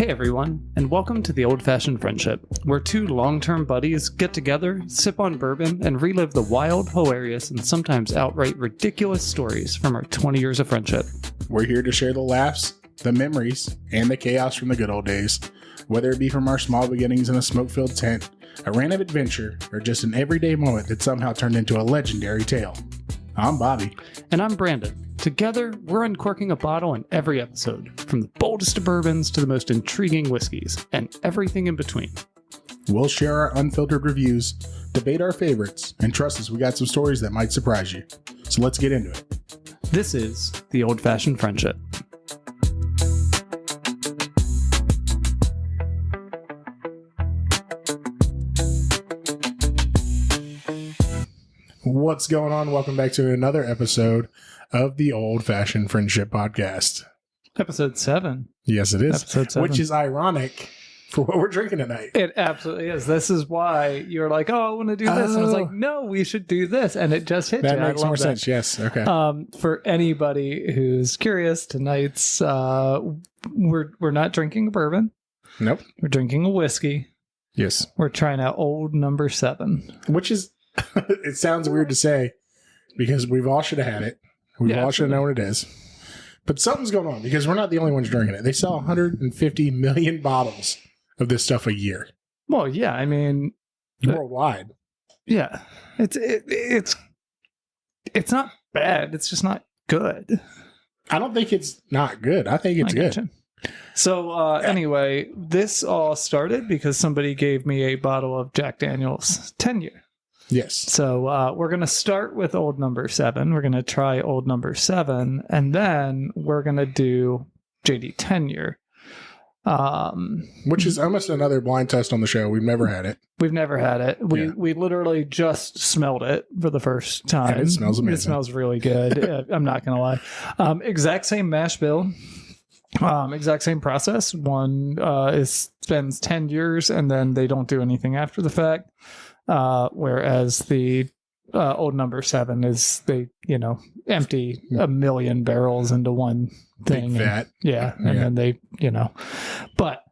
Hey everyone, and welcome to The Old-Fashioned Friendship, where two long-term buddies get together, sip on bourbon, and relive the wild, hilarious, and sometimes outright ridiculous stories from our 20 years of friendship. We're here to share the laughs, the memories, and the chaos from the good old days, whether it be from our small beginnings in a smoke-filled tent, a random adventure, or just an everyday moment that somehow turned into a legendary tale. I'm Bobby. And I'm Brandon. Together, we're uncorking a bottle in every episode, from the boldest of bourbons to the most intriguing whiskeys, and everything in between. We'll share our unfiltered reviews, debate our favorites, and trust us, we got some stories that might surprise you. So let's get into it. This is The Old-Fashioned Friendship. What's going on? Welcome back to another episode of the Old-Fashioned Friendship Podcast. Episode 7. Yes, it is. Episode 7. Which is ironic for what we're drinking tonight. It absolutely is. This is why you're like, oh, I want to do this. And I was like, no, we should do this. And it just hit you. That makes more sense. Yes. Okay. For anybody who's curious, tonight's we're not drinking a bourbon. Nope. We're drinking a whiskey. Yes. We're trying out Old Number 7. Which is, it sounds weird to say because we've all should have had it. We've all should know what it is. But something's going on because we're not the only ones drinking it. They sell 150 million bottles of this stuff a year. Well, yeah, I mean, worldwide. Yeah, it's not bad. It's just not good. I don't think it's not good. I think it's good. So anyway, this all started because somebody gave me a bottle of Jack Daniel's 10-year. Yes. So we're going to start with Old Number 7. We're going to try Old Number 7, and then we're going to do JD 10-year. Which is almost another blind test on the show. We've never had it. We've never had it. We literally just smelled it for the first time. And it smells amazing. It smells really good. I'm not going to lie. Exact same mash bill. Exact same process. One spends 10 years and then they don't do anything after the fact. Whereas the Old Number 7 is they, empty 1 million barrels into one thing. Big vat. And then they, but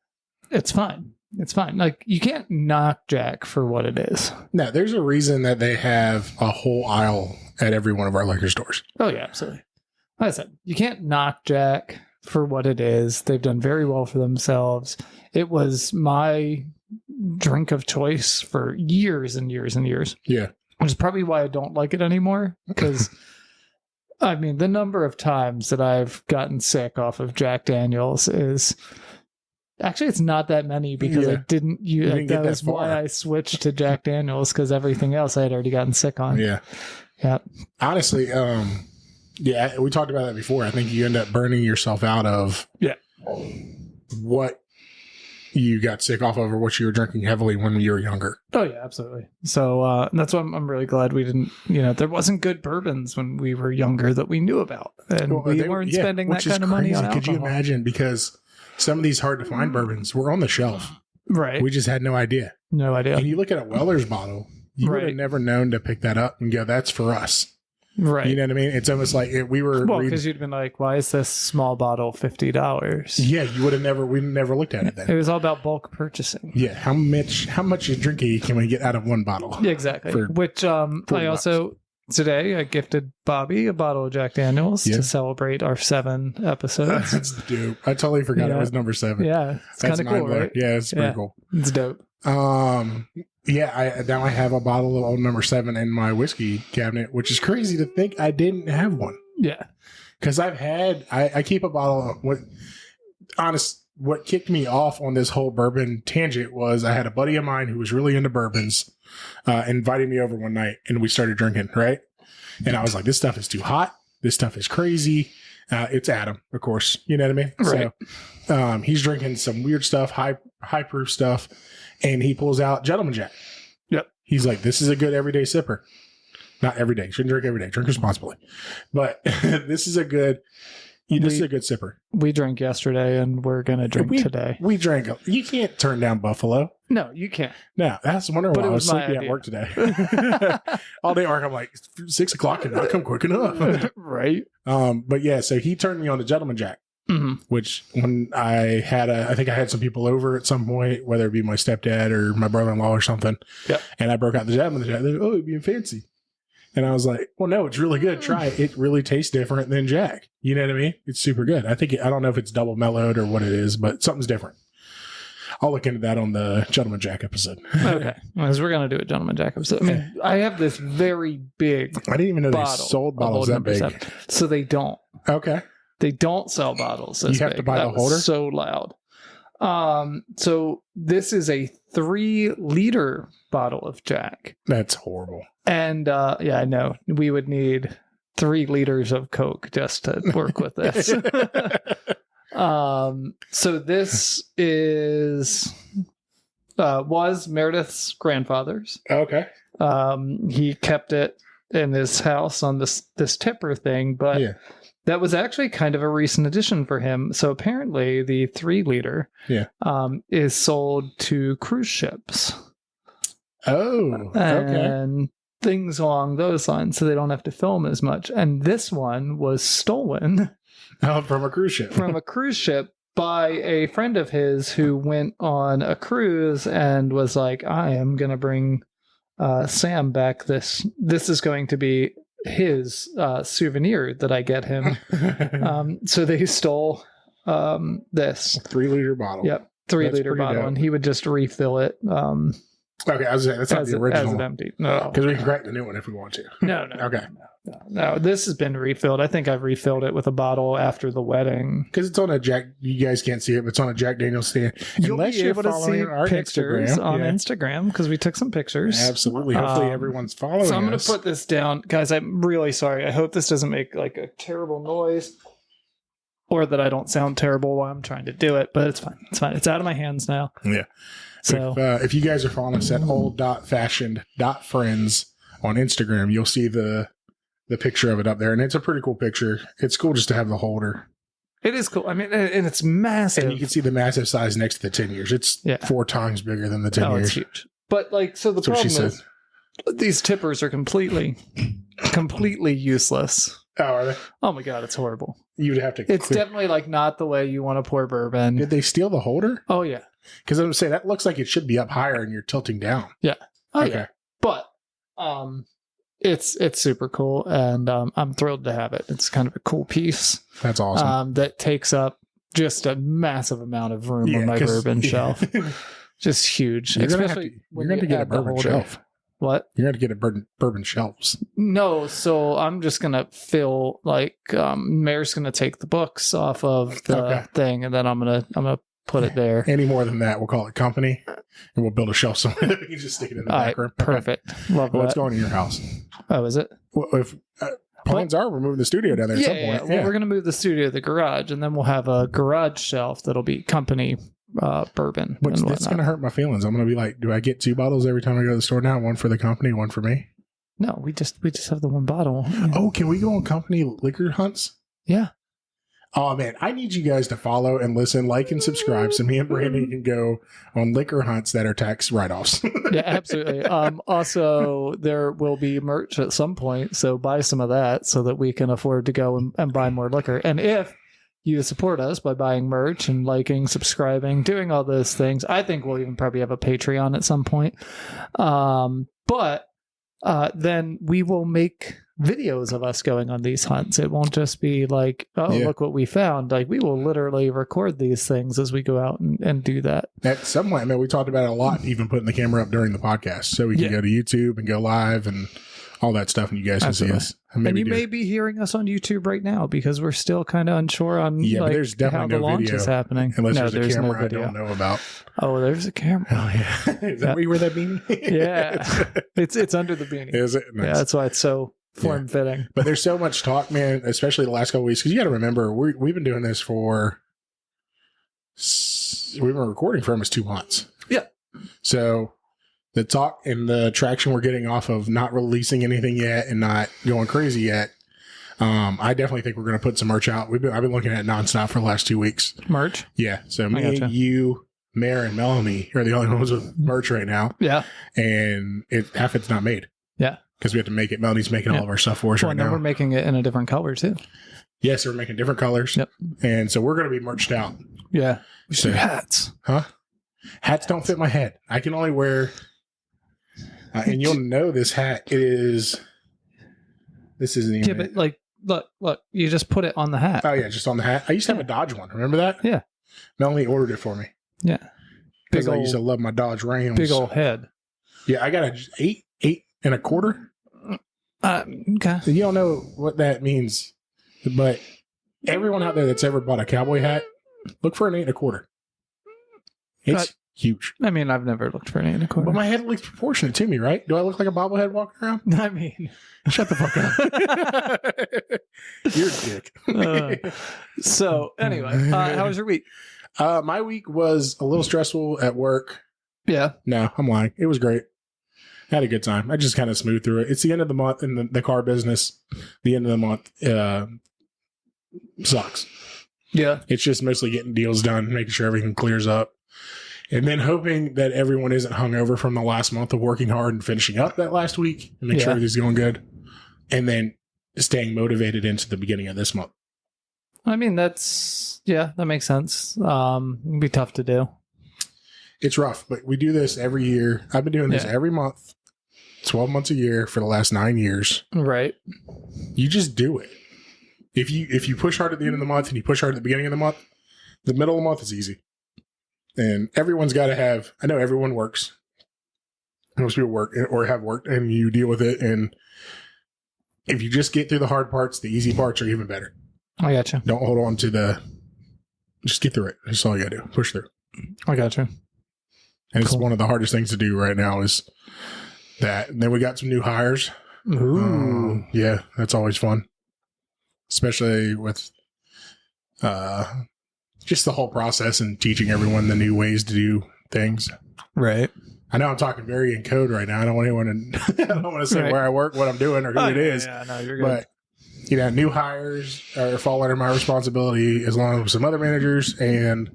it's fine. It's fine. Like, you can't knock Jack for what it is. No, there's a reason that they have a whole aisle at every one of our liquor stores. Oh, yeah, absolutely. Like I said, you can't knock Jack for what it is. They've done very well for themselves. It was my drink of choice for years and years and years. Yeah. Which is probably why I don't like it anymore. Because, I mean, the number of times that I've gotten sick off of Jack Daniels is... Actually, it's not that many because I didn't that was why I switched to Jack Daniels, because everything else I had already gotten sick on. Yeah. Yeah. Honestly, we talked about that before. I think you end up burning yourself out of what you got sick off of or what you were drinking heavily when you were younger. Oh, yeah, absolutely. So that's why I'm really glad we didn't, there wasn't good bourbons when we were younger that we knew about. And we weren't spending that kind of money on alcohol. Could you imagine? Because some of these hard to find bourbons were on the shelf. Right. We just had no idea. No idea. And you look at a Weller's bottle, you would have never known to pick that up and go, that's for us. Right. You know what I mean? It's almost like we were... Well, because you'd been like, why is this small bottle $50? Yeah, you would have never... We never looked at it then. It was all about bulk purchasing. Yeah. How much drinking can we get out of one bottle? Yeah, exactly. Which I also... Today, I gifted Bobby a bottle of Jack Daniels to celebrate our 7 episodes. That's dope. I totally forgot it was number 7. Yeah, it's kind of cool, right? Yeah, it's pretty cool. It's dope. Now I have a bottle of Old Number 7 in my whiskey cabinet, which is crazy to think I didn't have one. Yeah. Because I keep a bottle of what kicked me off on this whole bourbon tangent was I had a buddy of mine who was really into bourbons, invited me over one night and we started drinking, right? And I was like, this stuff is too hot. This stuff is crazy. It's Adam, of course. You know what I mean? Right. So he's drinking some weird stuff, high proof stuff. And he pulls out Gentleman Jack. Yep. He's like, this is a good everyday sipper. Not every day. Shouldn't drink every day. Drink responsibly. But this is a good sipper. We drank yesterday and we're going to drink today. We drank. You can't turn down Buffalo. No, you can't. No, that's wondering why I was sleeping at work today. All day at work, I'm like, 6 o'clock and not come quick enough. Right. But yeah, so he turned me on to Gentleman Jack. which when I think I had some people over at some point, whether it be my stepdad or my brother-in-law or something. Yeah. And I broke out the Jack. They're like, oh, it'd be fancy. And I was like, well, no, it's really good. Try it. It really tastes different than Jack. You know what I mean? It's super good. I don't know if it's double mellowed or what it is, but something's different. I'll look into that on the Gentleman Jack episode. Okay. Because we're going to do a Gentleman Jack episode. I mean, I have this very big I didn't even know they sold bottles that big. 7. So they don't. Okay. They don't sell bottles this big. You have to buy the holder? So loud. So this is a 3-liter bottle of Jack. That's horrible. And yeah, I know. We would need 3 liters of Coke just to work with this. So this was Meredith's grandfather's. Okay. He kept it in his house on this tipper thing, but that was actually kind of a recent addition for him. So apparently the 3-liter is sold to cruise ships. Oh, okay. And things along those lines, so they don't have to film as much. And this one was stolen from a cruise ship. From a cruise ship by a friend of his who went on a cruise and was like, I am going to bring Sam back. This is going to be his souvenir that I get him. So they stole this 3-liter bottle. Yep, 3-liter bottle, and he would just refill it. Okay, I was saying, that's not the original. As it empty. No. Because we can crack the new one if we want to. No. Okay. No, this has been refilled. I think I've refilled it with a bottle after the wedding. Because it's on a Jack, you guys can't see it, but it's on a Jack Daniel's stand. You'll be able to see pictures on Instagram because we took some pictures. Absolutely. Hopefully everyone's following So I'm going to put this down. Guys, I'm really sorry. I hope this doesn't make like a terrible noise or that I don't sound terrible while I'm trying to do it, but it's fine. It's fine. It's out of my hands now. Yeah. So if you guys are following us at old.fashioned.friends on Instagram, you'll see the picture of it up there. And it's a pretty cool picture. It's cool just to have the holder. It is cool. I mean, and it's massive. And you can see the massive size next to the 10 years. It's 4 times bigger than the 10 years. It's huge. But like, so the problem is these tippers are completely useless. Oh, are they? Oh my God, it's horrible. You'd have to. It's definitely like not the way you want to pour bourbon. Did they steal the holder? Oh yeah. Because I'm saying that looks like it should be up higher and you're tilting down. Yeah. Oh yeah. But it's super cool, and I'm thrilled to have it. It's kind of a cool piece. That's awesome. That takes up just a massive amount of room on my bourbon shelf. Just huge. You're going to get a bourbon shelf. What? You're going to get a bourbon shelves. No, so I'm just going to fill, like, Mayor's going to take the books off of the thing, and then I'm going to put it there. Any more than that, we'll call it company, and we'll build a shelf somewhere that we can just stick it in the back room. Perfect. Love that. What's going in your house? Oh, is it? Well, if plans are, we're moving the studio down there at some point. Yeah. Well, we're going to move the studio to the garage, and then we'll have a garage shelf that'll be company bourbon. That's going to hurt my feelings. I'm going to be like, do I get 2 bottles every time I go to the store now? One for the company, one for me? No, we just have the 1 bottle. Yeah. Oh, can we go on company liquor hunts? Yeah. Oh man, I need you guys to follow and listen, like and subscribe so me and Brandon can go on liquor hunts that are tax write-offs. Yeah, absolutely. Also, there will be merch at some point, so buy some of that so that we can afford to go and buy more liquor. And if you support us by buying merch and liking, subscribing, doing all those things, I think we'll even probably have a Patreon at some point. But then we will make videos of us going on these hunts. It won't just be like, look what we found. Like, we will literally record these things as we go out and do that. At some point, I mean, we talked about it a lot, even putting the camera up during the podcast, so we can go to YouTube and go live and all that stuff, and you guys can see us. And you may be hearing us on YouTube right now because we're still kind of unsure on but there's definitely how the launch is happening. Unless there's a camera I don't know about. Oh, there's a camera. Oh, yeah. Is that where you wear that beanie? Yeah. It's under the beanie. Is it? Nice. Yeah, that's why it's so form-fitting. But there's so much talk, man, especially the last couple of weeks, because you got to remember, we've been doing this for, we've been recording for almost 2 months. Yeah. So the talk and the traction we're getting off of not releasing anything yet and not going crazy yet, I definitely think we're going to put some merch out. I've been looking at it nonstop for the last 2 weeks. Merch? Yeah. So me, you, Mare, and Melanie are the only ones with merch right now. Yeah. And half it's not made. Yeah. Because we have to make it. Melody's making all of our stuff for us right now. We're making it in a different color too. Yes, we're making different colors. Yep. And so we're going to be merched out. Yeah. We should So- do hats. Huh? Hats don't fit my head. I can only wear, and you'll know this hat is, this isn't even. Yeah, but like, look, you just put it on the hat. Oh, yeah, just on the hat. I used to have a Dodge one. Remember that? Yeah. Melanie ordered it for me. Yeah. Because I used to love my Dodge Rams. Big old head. Yeah, I got a 8.25. Okay. You don't know what that means, but everyone out there that's ever bought a cowboy hat, look for an 8.25. It's huge. I mean, I've never looked for an 8.25. But my head looks proportionate to me, right? Do I look like a bobblehead walking around? I mean, Shut the fuck up. You're a dick. So anyway, how was your week? My week was a little stressful at work. Yeah. No, I'm lying. It was great. I had a good time. I just kind of smoothed through it. It's the end of the month in the car business. The end of the month sucks. Yeah. It's just mostly getting deals done, making sure everything clears up, and then hoping that everyone isn't hungover from the last month of working hard and finishing up that last week and make sure everything's going good, and then staying motivated into the beginning of this month. I mean, that makes sense. It'd be tough to do. It's rough, but we do this every year. I've been doing this every month, 12 months a year for the last 9 years. Right. You just do it. If you push hard at the end of the month and you push hard at the beginning of the month, the middle of the month is easy. And everyone's got to have, I know everyone works. Most people work or have worked, and you deal with it. And if you just get through the hard parts, the easy parts are even better. I got you. Don't hold on to just get through it. That's all you got to do. Push through. I got you. And it's one of the hardest things to do right now is that. And then we got some new hires. Ooh. Yeah, that's always fun. Especially with just the whole process and teaching everyone the new ways to do things. Right. I know I'm talking very in code right now. I don't want anyone to, I don't want to say where I work, what I'm doing, or who it is. Yeah, no, you're good. But, new hires fall under my responsibility as long as some other managers. And,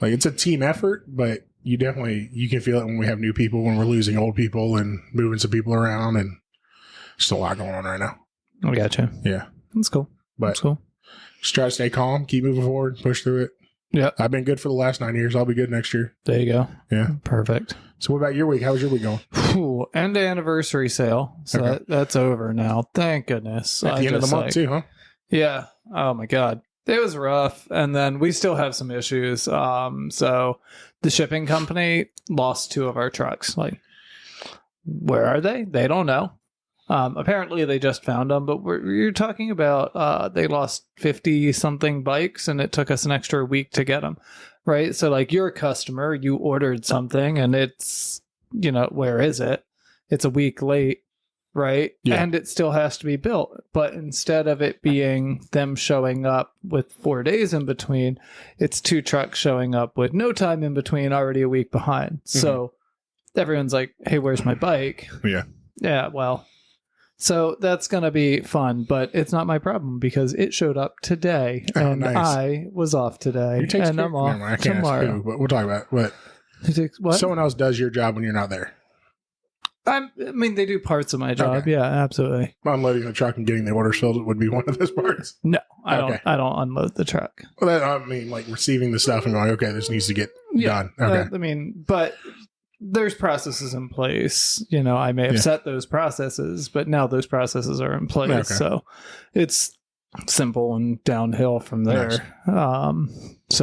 it's a team effort, but you can feel it when we have new people, when we're losing old people and moving some people around, and there's a lot going on right now. I got you. Yeah. That's cool. But That's cool. Just try to stay calm, keep moving forward, push through it. Yeah. I've been good for the last 9 years. I'll be good next year. There you go. Yeah. Perfect. So what about your week? How was your week going? Ooh, end of anniversary sale. So Okay. that's over now. Thank goodness. At the end of the month too, huh? Yeah. Oh my God. It was rough. And then we still have some issues. So the shipping company lost 2 of our trucks. Like, where are they? They don't know. Apparently they just found them, but you're talking about they lost 50 something bikes, and it took us an extra week to get them. Right. So like, you're a customer, you ordered something, and it's, where is it? It's a week late. Right. Yeah. And it still has to be built. But instead of it being them showing up with 4 days in between, it's 2 trucks showing up with no time in between, already a week behind. Mm-hmm. So everyone's like, hey, where's my bike? Yeah. Yeah. Well, so that's going to be fun, but it's not my problem because it showed up today, and nice. I was off today, and I'm off tomorrow. Who, but we'll talk about what. Someone else does your job when you're not there. I mean, they do parts of my job. Okay. Yeah, absolutely. Unloading the truck and getting the orders filled would be one of those parts. No, I don't unload the truck. Well, like receiving the stuff and going, okay, this needs to get done. Okay. But there's processes in place. I may have set those processes, but now those processes are in place. Okay. So it's simple and downhill from there. Nice.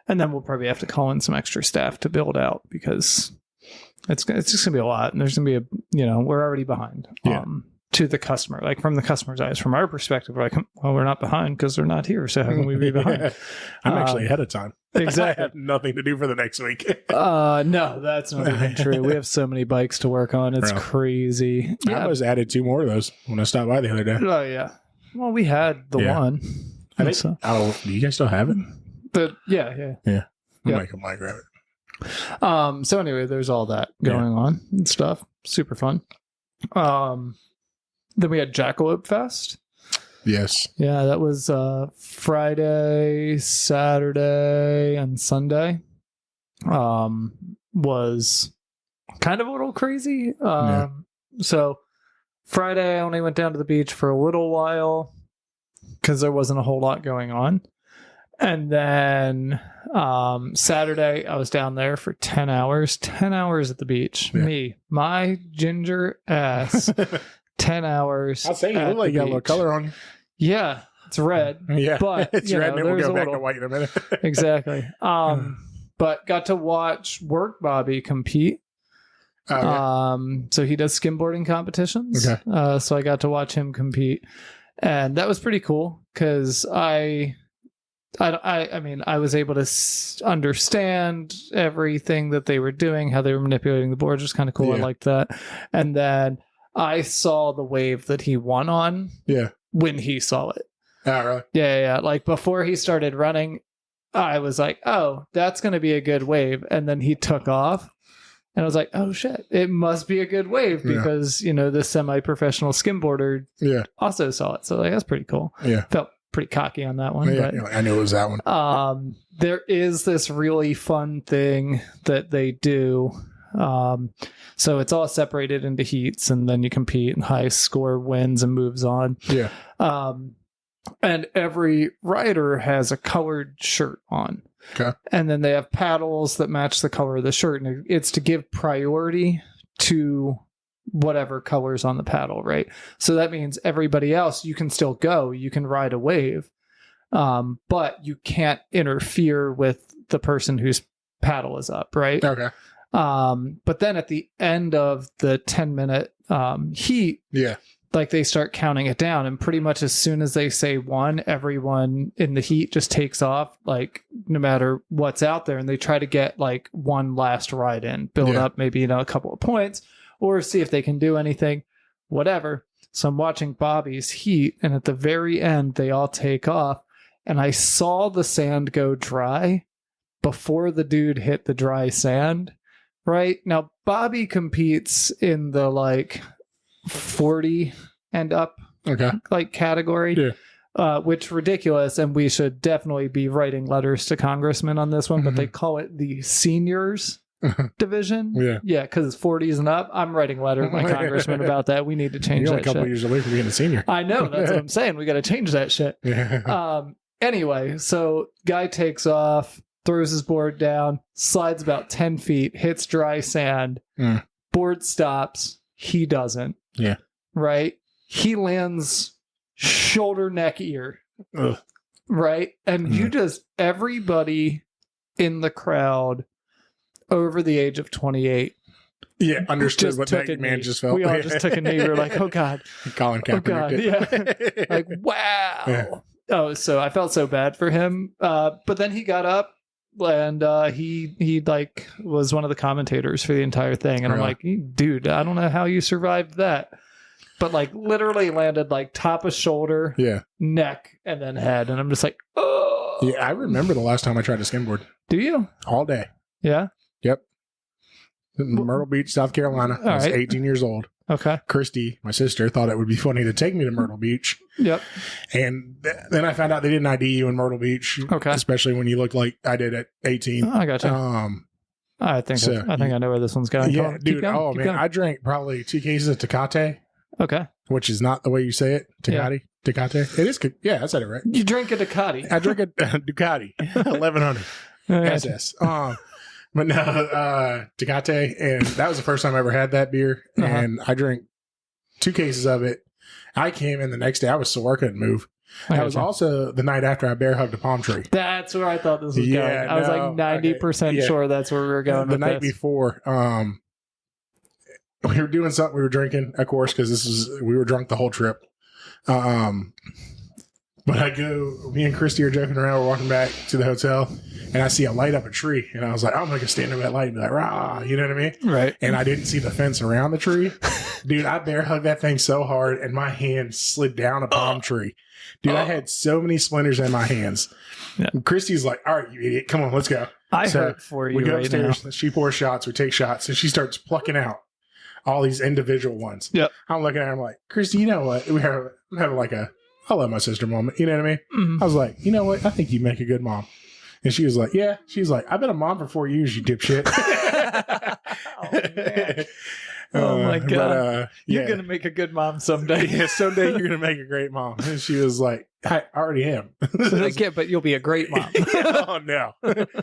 And then we'll probably have to call in some extra staff to build out, because it's just gonna be a lot, and there's gonna be we're already behind. To the customer, like from the customer's eyes. From our perspective, we're like, well, we're not behind because they're not here, so how can we be behind? I'm actually ahead of time. Exactly. I have nothing to do for the next week. No, that's not even true. We have so many bikes to work on. It's crazy. I was added 2 more of those when I stopped by the other day. Oh yeah. Well, we had the one. I think so. Do you guys still have it? Yeah. I can grab it. So anyway, there's all that going on and stuff. Super fun. Then we had Jackalope Fest. Yes. Yeah, that was Friday, Saturday, and Sunday. Was kind of a little crazy. So Friday, I only went down to the beach for a little while. because there wasn't a whole lot going on. And then Saturday, I was down there for 10 hours. 10 hours at the beach. Yeah. My ginger ass. 10 hours. I'll say you look like you got a little color on you. Yeah, it's red. Yeah, but it's red, and it will there's go a back little... to white in a minute. Exactly. But got to watch Work Bobby compete. Yeah. So he does skimboarding competitions. Okay. So I got to watch him compete, and that was pretty cool because I mean, I was able to understand everything that they were doing, how they were manipulating the boards was kind of cool. Yeah. I liked that. And then I saw the wave that he won on. Yeah. When he saw it. Oh, really? Yeah. Like before he started running, I was like, oh, that's going to be a good wave. And then he took off. And I was like, oh, shit, it must be a good wave because, the semi-professional skimboarder also saw it. So like, that's pretty cool. Yeah. Felt pretty cocky on that one. Yeah, But I knew it was that one. There is this really fun thing that they do. So it's all separated into heats, and then you compete, and high score wins and moves on. Yeah. And every rider has a colored shirt on. Okay. And then they have paddles that match the color of the shirt, and it's to give priority to whatever color's on the paddle, right? So that means everybody else, you can still go, you can ride a wave, but you can't interfere with the person whose paddle is up, right? Okay. But then at the end of the 10-minute heat, like they start counting it down, and pretty much as soon as they say one, everyone in the heat just takes off, like no matter what's out there, and they try to get like one last ride in, build up maybe a couple of points, or see if they can do anything, whatever. So I'm watching Bobby's heat, and at the very end, they all take off, and I saw the sand go dry before the dude hit the dry sand. Right now, Bobby competes in the like 40 and up like category, which ridiculous. And we should definitely be writing letters to congressmen on this one, but they call it the seniors division. Yeah, because it's 40s and up. I'm writing letter to my congressman about that. We need to change You're that a couple shit. years away from being a senior. I know, that's what I'm saying. We got to change that shit. Anyway, so guy takes off, throws his board down, slides about 10 feet, hits dry sand, board stops. He doesn't. Yeah. Right? He lands shoulder, neck, ear. Ugh. Right? And you just, everybody in the crowd over the age of 28. Yeah, understood what that man knee. just felt. We all just took a knee. We were like, oh, God. Colin Kaepernick. Oh, God. Yeah. Like, wow. Yeah. Oh, so I felt so bad for him. But then he got up, and he like was one of the commentators for the entire thing, and I'm like, dude, I don't know how you survived that, but like literally landed like top of shoulder, neck, and then head, and I'm just like, oh yeah. I remember the last time I tried to skimboard. Do you? All day. Yeah. Yep. Myrtle Beach, South Carolina. I was 18 years old. Okay. Christy, my sister, thought it would be funny to take me to Myrtle Beach. Yep. And then I found out they didn't ID you in Myrtle Beach. Okay. Especially when you looked like I did at 18. Oh, I got you. I think I know where this one's going. Yeah, dude. Going. I drank probably 2 cases of Tecate. Okay. Which is not the way you say it. Tecate. Yeah. Tecate. It is. Yeah, I said it right. You drink a Ducati. I drink a Ducati 1100 SS. But no, Tecate, and that was the first time I ever had that beer, and I drank 2 cases of it. I came in the next day. I was sore. I couldn't move. That was also the night after I bear hugged a palm tree. That's where I thought this was going. I was like 90% sure that's where we were going. The night before, we were doing something. We were drinking, of course, because we were drunk the whole trip. But me and Christy are joking around. We're walking back to the hotel, and I see a light up a tree. And I was like, I'm going to stand over that light and be like, rah, you know what I mean? Right. And I didn't see the fence around the tree. Dude, I bear hugged that thing so hard, and my hand slid down a palm tree. Dude, I had so many splinters in my hands. Yeah. Christy's like, all right, you idiot. Come on, let's go. I hurt for you. We go upstairs. Now. She pours shots. We take shots. And she starts plucking out all these individual ones. Yep. I'm looking at her. I'm like, Christy, you know what? I'm having like I love my sister moment. You know what I mean? Mm-hmm. I was like, you know what? I think you make a good mom. And she was like, yeah. She's like, I've been a mom for 4 years, you dipshit. Oh, man. Oh my God. But, You're going to make a good mom someday. yeah, someday you're gonna make a great mom. And she was like, I already am. Like, yeah, but you'll be a great mom. Oh no,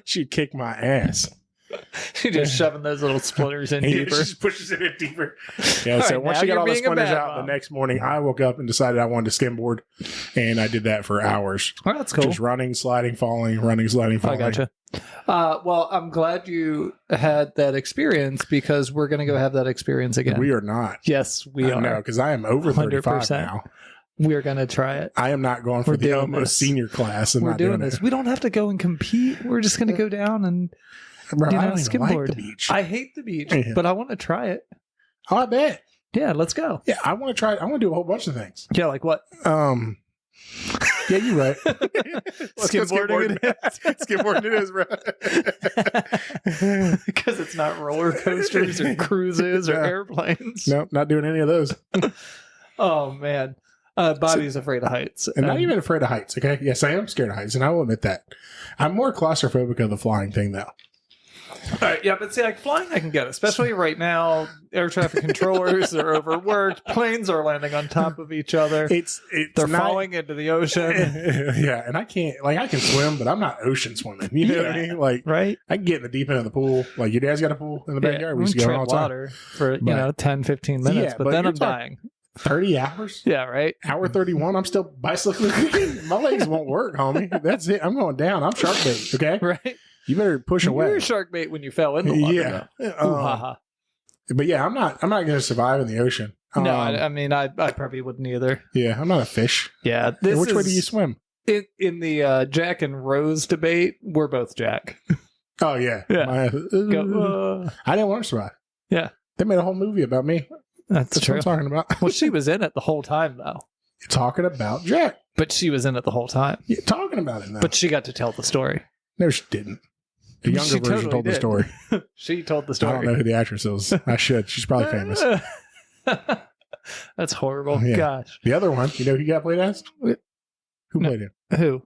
she'd kick my ass. She just shoving those little splitters in deeper. She just pushes it in deeper. Yeah. So All right, once now she got you're all the being a splinters bad out, mom. the next morning I woke up and decided I wanted to skimboard, and I did that for hours. Well, that's cool. Just running, sliding, falling, running, sliding, I falling. gotcha. Well, I'm glad you had that experience because we're going to go have that experience again. We are not. Yes, we are. No, because I am over 35 100%. now. We're going to try it. I am not going for We're the doing almost this. senior class. I'm We're not doing this. We don't have to go and compete. We're just going to go down and Bro, you I know, don't even like skimboard. the beach. I hate the beach, Yeah. but I want to try it. Oh, I bet. Yeah, let's go. Yeah, I want to try it. I want to do a whole bunch of things. Yeah, like what? Yeah, you're right. Let's go Skimboarding it is. Skimboarding it is, bro. Because it's not roller coasters or cruises or Yeah. airplanes. Nope, not doing any of those. Oh, man. Bobby's afraid of heights. And not even afraid of heights, okay? Yes, I am scared of heights, and I will admit that. I'm more claustrophobic of the flying thing, though. All right, yeah, but see, like flying, I can get, especially right now. Air traffic controllers are overworked. Planes are landing on top of each other. They're not- falling into the ocean, Yeah, and I can't, like, I can swim, but I'm not ocean swimming. You know what I mean? Like, right? I can get in the deep end of the pool. Like, your dad's got a pool in the backyard. We used to tread go all the time. water for, But- 10, 15 minutes, Yeah, but but then you're I'm dying. 30 hours? Yeah, right? Hour 31, I'm still bicycling. My legs won't work, homie. That's it. I'm going down. I'm shark bait, okay? Right? You better push You away. were shark bait when you fell in the water. Yeah. Though. Ooh, ha, ha. But yeah, I'm not going to survive in the ocean. No, I mean, I probably wouldn't either. Yeah, I'm not a fish. Yeah. This Which way do you swim? In the Jack and Rose debate, we're both Jack. Oh, yeah. Yeah. Go, I didn't want to survive. Yeah. They made a whole movie about me. That's That's true. what I'm talking about. Well, she was in it the whole time, though. You're talking about Jack. But she was in it the whole time. You're talking about it now. But she got to tell the story. No, she didn't. The younger She version totally told the did. story. She told the I story. don't know who the actress is. I should. She's probably famous. That's horrible. Yeah. Gosh. The other one, you know who got played as? Who No. played him? Who?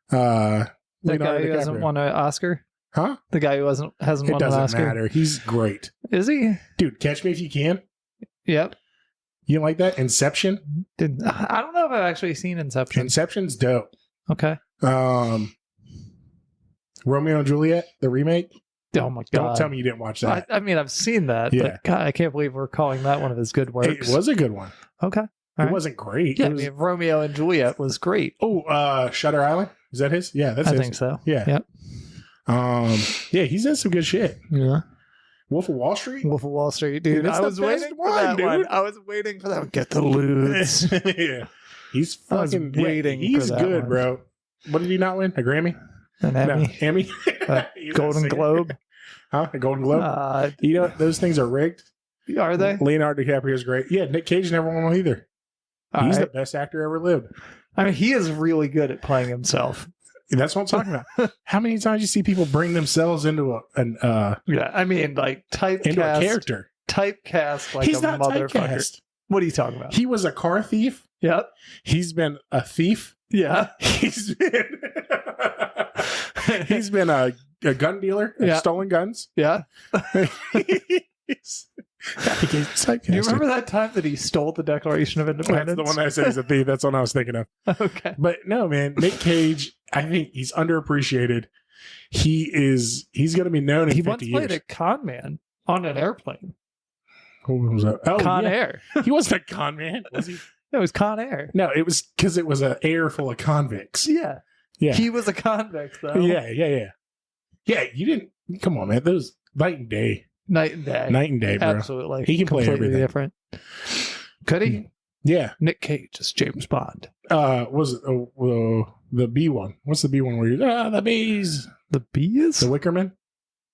The Leonardo guy who hasn't DiCaprio. won an Oscar? Huh? The guy who hasn't It won an doesn't Oscar? matter. He's great. Is he? Dude, Catch Me If You Can. Yep. You like that? Inception? I don't know if I've actually seen Inception. Inception's dope. Okay. Romeo and Juliet, the remake. Oh my God. Don't tell me you didn't watch that. I mean, I've seen that, Yeah. but God, I can't believe we're calling that one of his good works. It was a good one. Okay. All It right. wasn't great. Yeah, It was, I mean, Romeo and Juliet was great. Shutter Island. Is that his? Yeah, that's I his. think so. Yeah. Yep. Yeah, he's in some good shit. Yeah. Wolf of Wall Street. Wolf of Wall Street, dude. Dude, I that's was the best waiting for one, that dude. one. I was waiting for that one. Get the loots. Yeah, he's I was fucking waiting for He's that good, one. bro. What did he not win? A Grammy? An Emmy. No, Emmy. A He's not Golden singing. Globe. Huh? A Golden Globe. You know those things are rigged. Are they? Leonardo DiCaprio's great. Yeah, Nick Cage never won one either. All He's right. the best actor ever lived. I mean, he is really good at playing himself. That's what I'm talking about. How many times you see people bring themselves into Yeah, I mean, like into a character? typecast like He's a not motherfucker. typecast. What are you talking about? He was a car thief. Yep. He's been a thief. Yeah. He's been a gun dealer. Yeah. Stolen guns. Yeah. He's typecasted. Do you remember that time that he stole the Declaration of Independence? That's the one that I said he's a thief. That's what I was thinking of. Okay. But no, man, Nick Cage, I think he's underappreciated. He's going to be known in He 50 once years. played a con man on an airplane. Who was that? Oh, Con yeah. Air. He wasn't a con man, was he? It was Con Air. No, it was because it was an air full of convicts. Yeah. Yeah. He was a convict, though. Yeah. Yeah, you didn't. Come on, man. Those night and day. Night and day. Night and day, bro. Absolutely. He can play Completely everything. different. Could he? Yeah. Nick Cage is James Bond. Was it the bee one? What's the bee one where you're the bees? The bees? The Wickerman?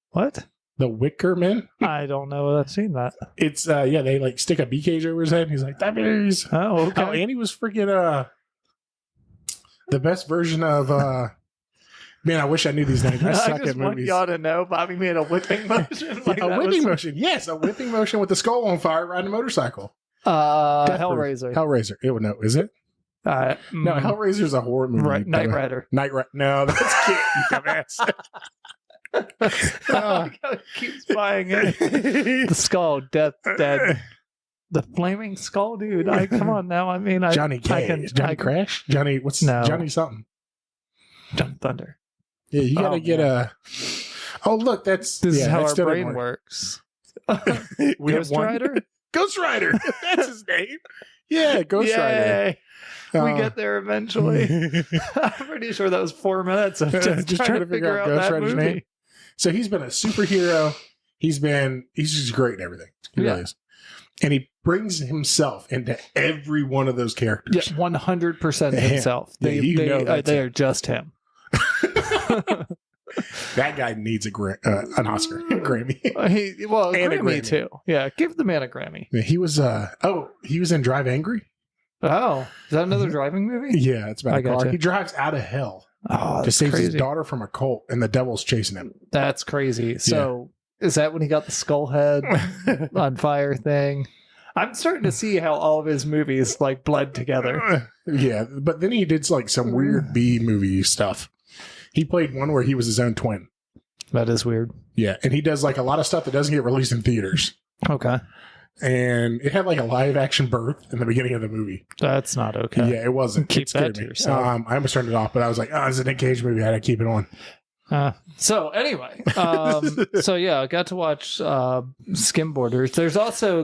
What? The Wickerman? I don't know if I've seen that. It's they like stick a bee cage over his head and he's like, the bees. Oh, okay. Oh, and he was freaking the best version of man, I wish I knew these names. I suck just at want movies. y'all to know Bobby made a whipping motion. Like A that whipping was- motion. Yes, a whipping motion with the skull on fire riding a motorcycle. Death Proof. Hellraiser. Hellraiser. It would know, is it? No, Hellraiser's a horror movie. Right, Knight Rider. Night Rider. No, that's Kit, you dumbass. Keeps buying it. The skull, death, dead. The flaming skull, dude. Come on now. I mean, Johnny K. Johnny Crash? Johnny, what's Johnny something? Johnny Thunder. Yeah, you gotta get a. Oh, look, this is how our brain works. Ghost Rider? Ghost Rider. That's his name. Yeah, Ghost Rider. We get there eventually. I'm pretty sure that was 4 minutes of just trying to figure out Ghost Rider's name. So he's been a superhero. He's just great in everything. He really is. And he brings himself into every one of those characters. Yeah, 100% himself. They are just him. That guy needs an Oscar, Grammy. Grammy too. Yeah, give the man a Grammy. Yeah, he was in Drive Angry. Oh, is that another driving movie? Yeah, it's about a car. He drives out of hell to save his daughter from a cult, and the devil's chasing him. That's crazy. So is that when he got the skull head on fire thing? I'm starting to see how all of his movies like bled together. Yeah, but then he did like some weird B movie stuff. He played one where he was his own twin. That is weird. Yeah, and he does like a lot of stuff that doesn't get released in theaters. Okay. And it had like a live action birth in the beginning of the movie. That's not okay. Yeah, it wasn't. Keep that to yourself. I almost turned it off, but I was like, oh, it's a Nick Cage movie. I had to keep it on. So anyway, I got to watch Skimboarders.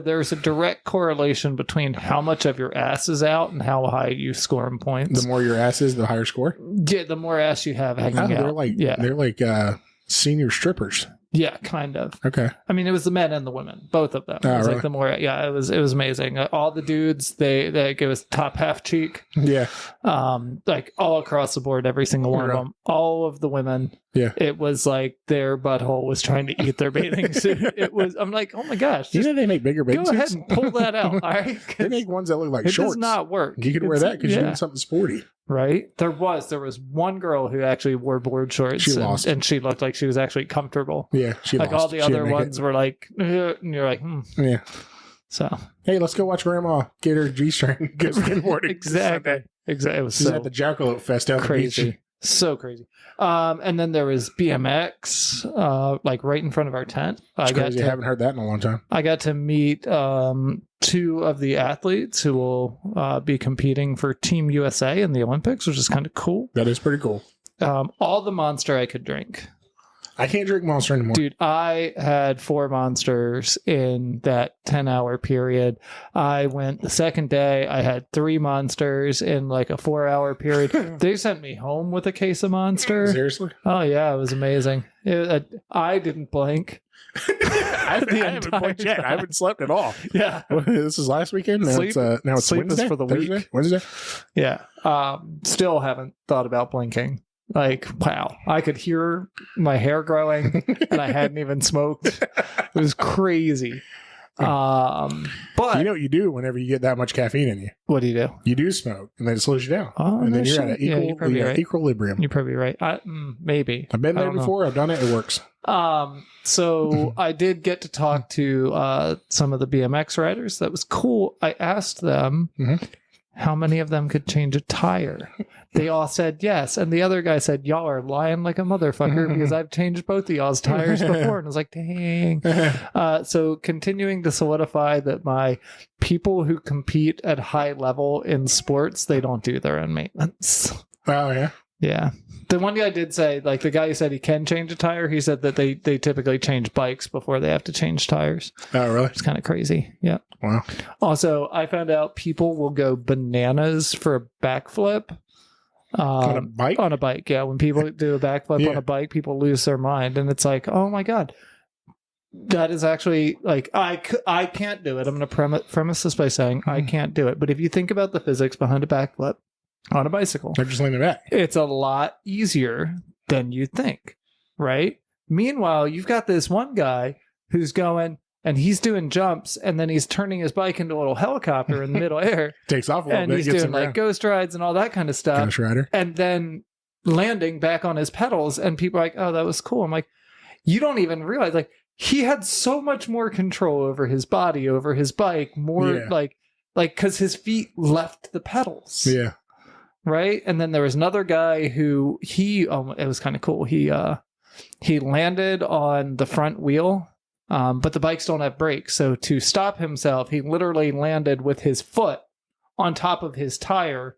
There's a direct correlation between how much of your ass is out and how high you score in points. The more your ass is, the higher score? Yeah, the more ass you have hanging out. They're like senior strippers. Yeah, kind of. Okay. I mean, it was the men and the women, both of them. It was like the more, it was amazing. All the dudes, they give us top half cheek. Yeah. Like all across the board, every single one of them. All of the women. Yeah. It was like their butthole was trying to eat their bathing suit. I'm like, oh my gosh. You know they make bigger bathing suits? Go ahead and pull that out. All right. They make ones that look like shorts. It does not work. You can wear that because you're doing something sporty. Right? There was one girl who actually wore board shorts. She lost. And she looked like she was actually comfortable. Yeah, she lost. Like all the other ones were like, and you're like, Yeah. So. Hey, let's go watch Grandma get her G-string. Go skateboarding. Exactly. It was She's at the Jackalope Fest out crazy. The beach. So crazy. And then there was BMX, like right in front of our tent. I haven't heard that in a long time. I got to meet two of the athletes who will be competing for Team USA in the Olympics, which is kind of cool. That is pretty cool. All the Monster I could drink. I can't drink Monster anymore. Dude, I had 4 Monsters in that 10-hour period. I went the second day. I had 3 Monsters in like a 4-hour period. They sent me home with a case of Monster. Seriously? Oh, yeah. It was amazing. I didn't blink. I haven't blinked yet. I haven't slept at all. Yeah. This is last weekend. Now it's sleep Wednesday, is for the Thursday, week. Wednesday. Yeah. Still haven't thought about blinking. Like, wow, I could hear my hair growing and I hadn't even smoked. It was crazy. But you know what you do whenever you get that much caffeine in you? What do you do? You do smoke and then it slows you down. Oh, and then you're at an equilibrium. You're probably right. Maybe. I've been there before. I've done it. It works. So I did get to talk to some of the BMX riders. That was cool. I asked them how many of them could change a tire. They all said yes. And the other guy said, y'all are lying like a motherfucker because I've changed both of y'all's tires before. And I was like, dang. So continuing to solidify that my people who compete at high level in sports, they don't do their own maintenance. Oh, yeah? Yeah. The one guy did say, like the guy who said he can change a tire, he said that they typically change bikes before they have to change tires. Oh, really? It's kind of crazy. Yeah. Wow. Also, I found out people will go bananas for a backflip. On a bike? On a bike, yeah. When people do a backflip on a bike, people lose their mind. And it's like, oh my God. That is actually, like, I can't do it. I'm going to premise this by saying I can't do it. But if you think about the physics behind a backflip on a bicycle, they're just leaning back. It's a lot easier than you think, right? Meanwhile, you've got this one guy who's going and he's doing jumps and then he's turning his bike into a little helicopter in the middle air. Takes off a little and bit. He's doing like ghost rides and all that kind of stuff. Ghost rider. And then landing back on his pedals and people are like, oh, that was cool. I'm like, you don't even realize, like, he had so much more control over his body, over his bike, more like because his feet left the pedals. Yeah. Right. And then there was another guy who it was kind of cool. He he landed on the front wheel, but the bikes don't have brakes. So to stop himself, he literally landed with his foot on top of his tire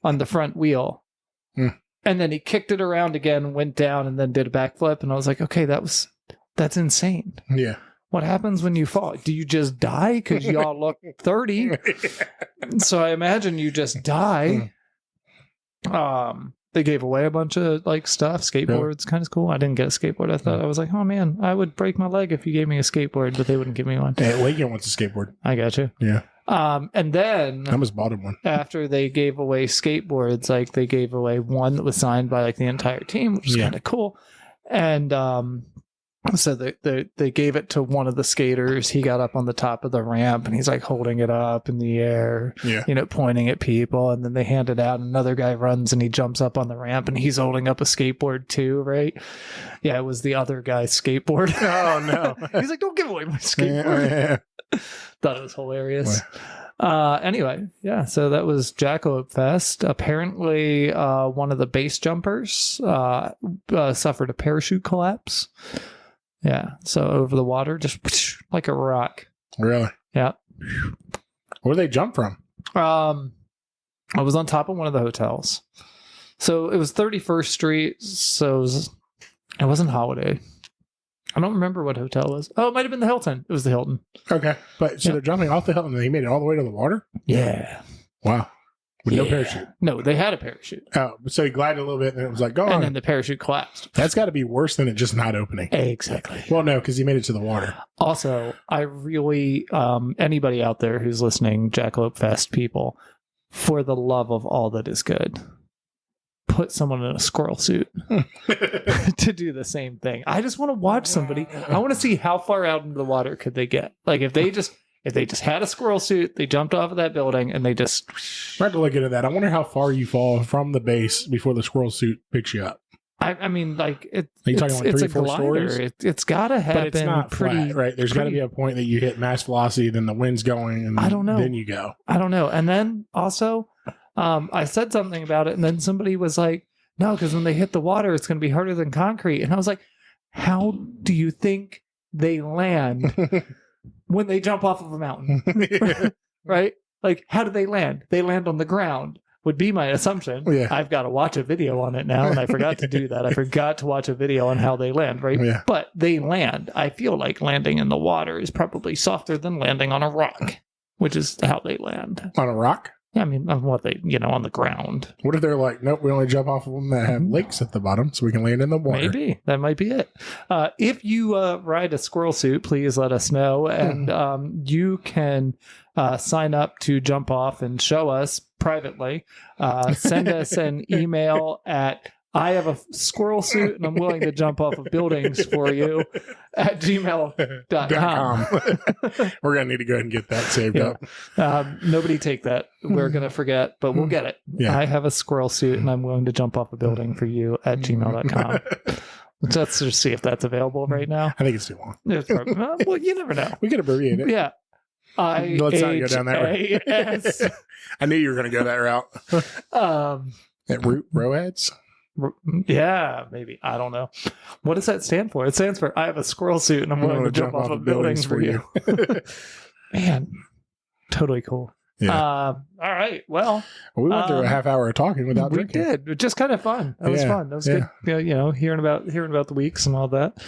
on the front wheel. And then he kicked it around again, went down, and then did a backflip. And I was like, okay, that's insane. Yeah. What happens when you fall? Do you just die? Because y'all look 30. So I imagine you just die. They gave away a bunch of like stuff. Skateboards, kind of cool. I didn't get a skateboard. I thought I was like, oh man, I would break my leg if you gave me a skateboard, but they wouldn't give me one. Yeah, Lincoln wants a skateboard. I got you. Yeah. And then I almost bought him one. After they gave away skateboards, like they gave away one that was signed by like the entire team, which is kind of cool. And so they gave it to one of the skaters. He got up on the top of the ramp and he's like holding it up in the air, pointing at people. And then they hand it out. And another guy runs and he jumps up on the ramp and he's holding up a skateboard too, right? Yeah, it was the other guy's skateboard. Oh, no. He's like, don't give away my skateboard. Yeah. Thought it was hilarious. Anyway, yeah, so that was Jackalope Fest. Apparently, one of the base jumpers suffered a parachute collapse. Yeah, so over the water, just like a rock. Really? Yeah. Where did they jump from? I was on top of one of the hotels. So it was 31st Street, so it wasn't Holiday. I don't remember what hotel it was. Oh, it might have been the Hilton. It was the Hilton. Okay. But so they're jumping off the Hilton and they made it all the way to the water? Yeah. Wow. With no parachute? No, they had a parachute. Oh, so he glided a little bit and it was like, go on. And then the parachute collapsed. That's got to be worse than it just not opening. Exactly. Well, no, because he made it to the water. Also, I really, anybody out there who's listening, Jackalope Fest people, for the love of all that is good, put someone in a squirrel suit to do the same thing. I just want to watch somebody. I want to see how far out into the water could they get. Like if they just had a squirrel suit, they jumped off of that building and they just... I have to look into that. I wonder how far you fall from the base before the squirrel suit picks you up. I mean, like Are you talking like 3-4 stories? It's got to happen. But it's not flat, right? There's got to be a point that you hit mass velocity, then the wind's going, and I don't know. Then you go. I don't know. And then also, I said something about it, and then somebody was like, no, because when they hit the water, it's going to be harder than concrete. And I was like, how do you think they land when they jump off of a mountain? Right? Like, how do they land? They land on the ground, would be my assumption. Yeah. I've got to watch a video on it now, and I forgot to do that. I forgot to watch a video on how they land, right? Yeah. But they land. I feel like landing in the water is probably softer than landing on a rock, which is how they land. On a rock? I mean, on what they, on the ground. What if they're like, nope, we only jump off of them that have lakes at the bottom so we can land in the water? Maybe. That might be it. If you ride a squirrel suit, please let us know. And you can sign up to jump off and show us privately. Send us an email at I have a squirrel suit and I'm willing to jump off of buildings for you at gmail.com. We're going to need to go ahead and get that saved up. Nobody take that. We're going to forget, but we'll get it. Yeah. I have a squirrel suit and I'm willing to jump off a building for you at gmail.com. Let's just see if that's available right now. I think it's too long. It's probably, well, you never know. We could abbreviate it. Yeah. Let's not go down that route. I knew you were going to go that route. At Roads? Yeah, maybe. I don't know. What does that stand for? It stands for I have a squirrel suit and I'm willing to jump off of buildings for you. Man, totally cool. Yeah. All right. Well, we went through a half hour of talking without drinking. We did. Just kind of fun. That was fun. That was good. Hearing about the weeks and all that.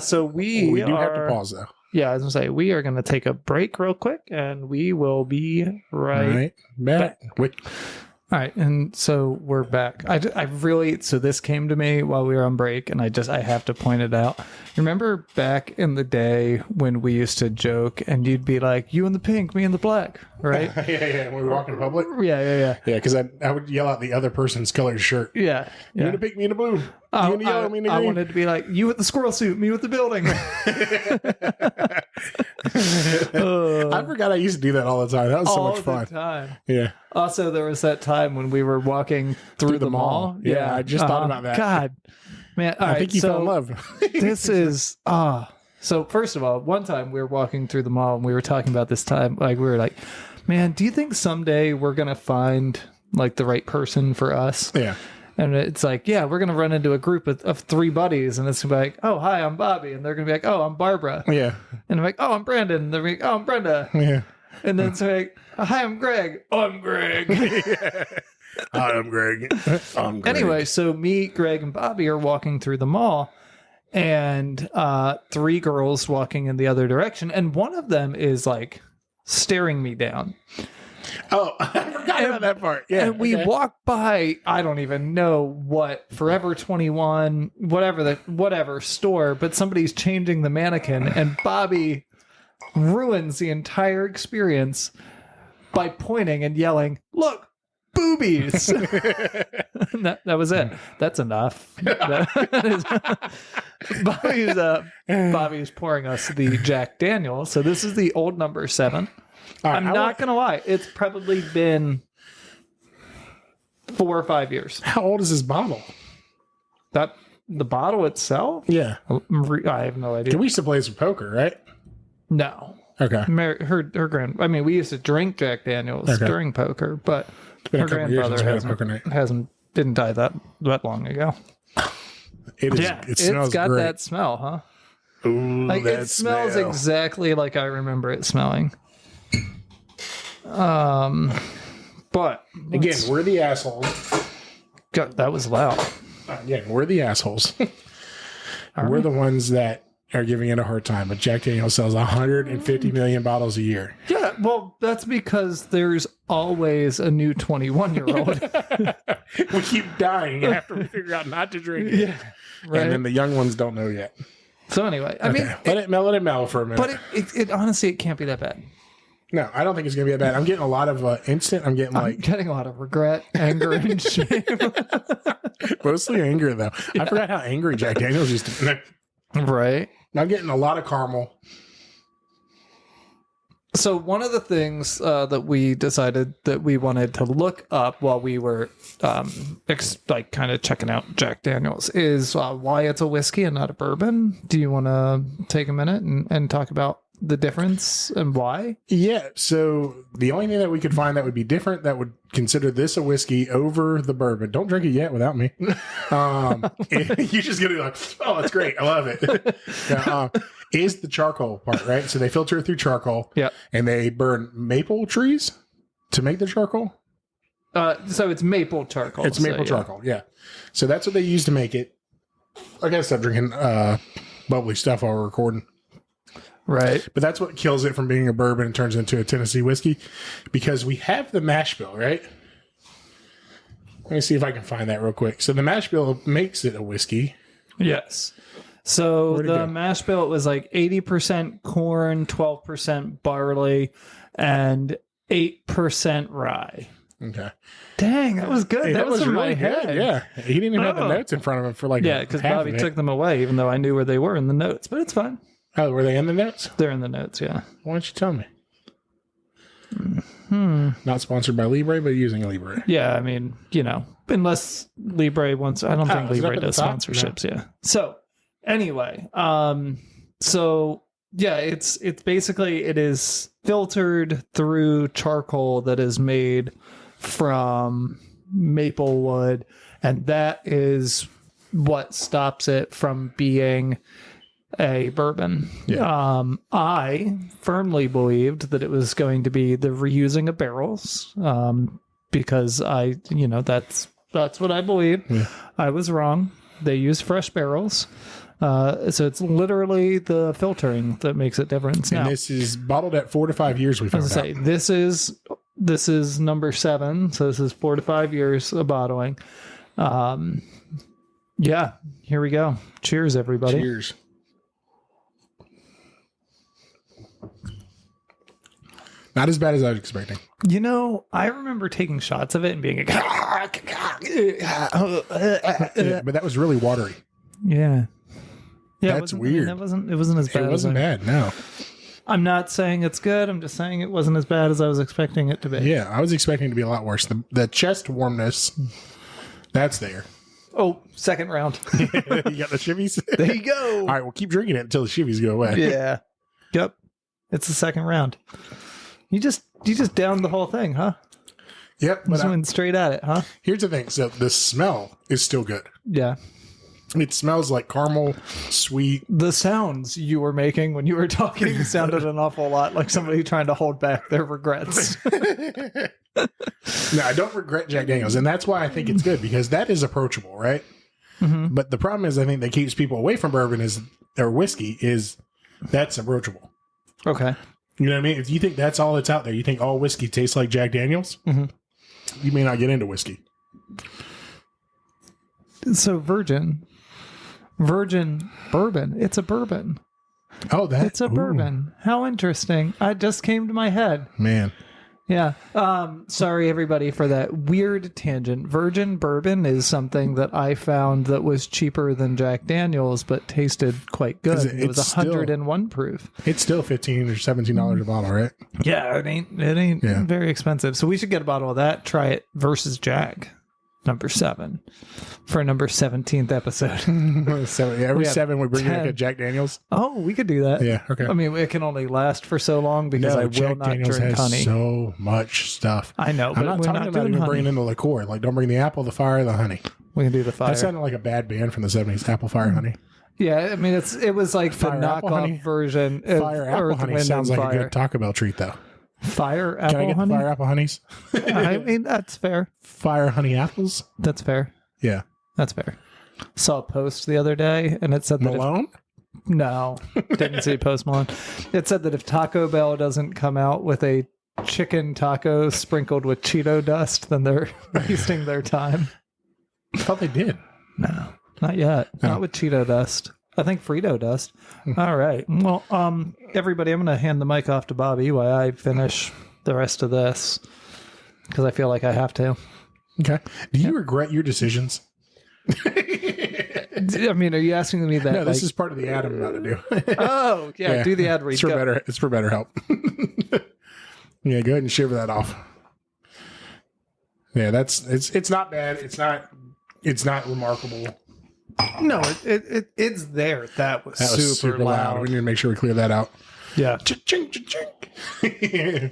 So we do have to pause though. Yeah, I was gonna say we are gonna take a break real quick and we will be right back. All right, and so we're back. So this came to me while we were on break, and I have to point it out. Remember back in the day when we used to joke, and you'd be like, "You in the pink, me in the black," right? yeah. When we walk in public. Yeah. Yeah, because I would yell out the other person's colored shirt. Yeah. You in the pink, me in the blue. You in the yellow, me in the green. I wanted to be like, "You with the squirrel suit, me with the building." I forgot I used to do that all the time. That was so much fun. All the time. Yeah. Also, there was that time when we were walking through the mall. Yeah, I just thought about that. God, man. I think you fell in love. This is So first of all, one time we were walking through the mall and we were talking about this time. Like we were like, man, do you think someday we're gonna find like the right person for us? Yeah. And it's like, yeah, we're going to run into a group of 3 buddies. And it's going to be like, oh, hi, I'm Bobby. And they're going to be like, oh, I'm Barbara. Yeah. And I'm like, oh, I'm Brandon. And they're like, oh, I'm Brenda. Yeah. And then it's like, hi, I'm Greg. Oh, I'm Greg. Hi, I'm Greg. I'm Greg. Anyway, so me, Greg, and Bobby are walking through the mall. And 3 girls walking in the other direction. And one of them is like staring me down. Oh, I forgot about that part. Yeah. And we walk by, I don't even know what, Forever 21, whatever store, but somebody's changing the mannequin, and Bobby ruins the entire experience by pointing and yelling, "Look, boobies!" that was it. That's enough. Bobby's pouring us the Jack Daniel. So this is the old number 7. Right, I'm not going to lie. It's probably been 4 or 5 years. How old is this bottle? That the bottle itself? Yeah. I have no idea. We used to play some poker, right? No. Okay. Her grand. I mean, we used to drink Jack Daniels during poker, but her grandfather didn't die that long ago. It got great. that smell, huh? Ooh, like that it smells smell. exactly like I remember it smelling. But Again, we're the assholes. God, that was loud. Again, we're the assholes. We're the ones that are giving it a hard time. But Jack Daniels sells 150 million bottles a year. Yeah, well, that's because there's always a new 21-year-old. We keep dying after we figure out not to drink it. Yeah, right. And then the young ones don't know yet. So anyway, I mean, let it mellow for a minute. But it honestly, it can't be that bad. No, I don't think it's going to be that bad. I'm getting a lot of instant. I'm getting I'm getting a lot of regret, anger, and shame. Mostly anger, though. Yeah. I forgot how angry Jack Daniels used to be. Right. I'm getting a lot of caramel. So one of the things that we decided that we wanted to look up while we were kind of checking out Jack Daniels is why it's a whiskey and not a bourbon. Do you want to take a minute and talk about the difference and why? Yeah. So the only thing that we could find that would be different that would consider this a whiskey over the bourbon. Don't drink it yet without me. You're just going to be like, oh, that's great. I love it. Is the charcoal part, right? So they filter it through charcoal. Yeah. And they burn maple trees to make the charcoal. So it's maple charcoal. It's maple charcoal. Yeah. So that's what they use to make it. I gotta stop drinking bubbly stuff while we're recording. Right. But that's what kills it from being a bourbon and turns into a Tennessee whiskey, because we have the mash bill, right? Let me see if I can find that real quick. So the mash bill makes it a whiskey. Yes. So the mash bill, it was like 80% corn, 12% barley, and 8% rye. Okay. Dang, that was good. Hey, that was in really my head. Good. Yeah. He didn't even have the notes in front of him for like because Bobby took them away, even though I knew where they were in the notes. But it's fine. Oh, were they in the notes? They're in the notes, yeah. Why don't you tell me? Not sponsored by Libre, but using Libre. Yeah, I mean, unless Libre wants... I don't think Libre does sponsorships, yeah. So, anyway, it's basically, it is filtered through charcoal that is made from maple wood, and that is what stops it from being a bourbon. Yeah. I firmly believed that it was going to be the reusing of barrels, because that's what I believe. Yeah. I was wrong. They use fresh barrels. So it's literally the filtering that makes it different. And this is bottled at 4 to 5 years. We found out. This is number 7. So this is 4 to 5 years of bottling. Yeah, here we go. Cheers, everybody. Cheers. Not as bad as I was expecting. I remember taking shots of it and being like, but that was really watery. Yeah. Yeah, that's weird. It wasn't as bad. It wasn't bad, no. I'm not saying it's good. I'm just saying it wasn't as bad as I was expecting it to be. Yeah, I was expecting it to be a lot worse. The chest warmness, that's there. Oh, second round. You got the shivvies? There you go. All right, we'll keep drinking it until the shivvies go away. Yeah. Yep. It's the second round. You just downed the whole thing, huh? Yep. Just But went straight at it, huh? here's the thing. So the smell is still good. Yeah. It smells like caramel, sweet. The sounds you were making when you were talking sounded an awful lot like somebody trying to hold back their regrets. No, I don't regret Jack Daniels. And that's why I think it's good, because that is approachable, right? Mm-hmm. But the problem is, I think that keeps people away from bourbon or whiskey is that's approachable. Okay. You know what I mean? If you think that's all that's out there, you think all whiskey tastes like Jack Daniels, you may not get into whiskey. So virgin bourbon. It's a bourbon. Oh, It's a bourbon. How interesting. I just came to my head. Man. Yeah. Sorry, everybody, for that weird tangent. Virgin bourbon is something that I found that was cheaper than Jack Daniels, but tasted quite good. It was 101 proof. It's still $15 or $17 a bottle, right? Yeah, it ain't very expensive. So we should get a bottle of that. Try it versus Jack, number 7, for a number 17th episode. So every 7 we bring 10. like a Jack Daniels. Oh, we could do that. Yeah, okay. I mean, it can only last for so long because I will Jack not Daniels drink has honey. So much stuff. I know, I'm but not we're talking not about doing even honey. bringing in the liqueur. Like, don't bring the apple, the fire, the honey. We can do the fire. That sounded like a bad band from the 70s, Apple Fire Honey. Yeah, I mean, it was like the Fire apple honey? knockoff version of Fire apple Earth, honey Wind, sounds and like Fire. a good Taco Bell treat, though. Fire Can I apple get honey? the fire apple honeys? I mean, that's fair. Fire honey apples? That's fair. Yeah. That's fair. Saw a post the other day, and it said that Malone? no, didn't see Post Malone. It said that if Taco Bell doesn't come out with a chicken taco sprinkled with Cheeto dust, then they're wasting their time. I thought they did. No, not yet. Oh. Not with Cheeto dust. I think Frito dust. All right. Well, everybody, I'm going to hand the mic off to Bobby while I finish the rest of this because I feel like I have to. Okay. Do you regret your decisions? I mean, are you asking me that? No, this is part of the ad I'm about to do. Oh, yeah, do the ad read. It's for Go. better. It's for better help. Yeah, go ahead and shiver that off. Yeah, it's not bad. It's not remarkable. No, it's there. That was super loud. We need to make sure we clear that out. Yeah. Cha-ching, cha-ching.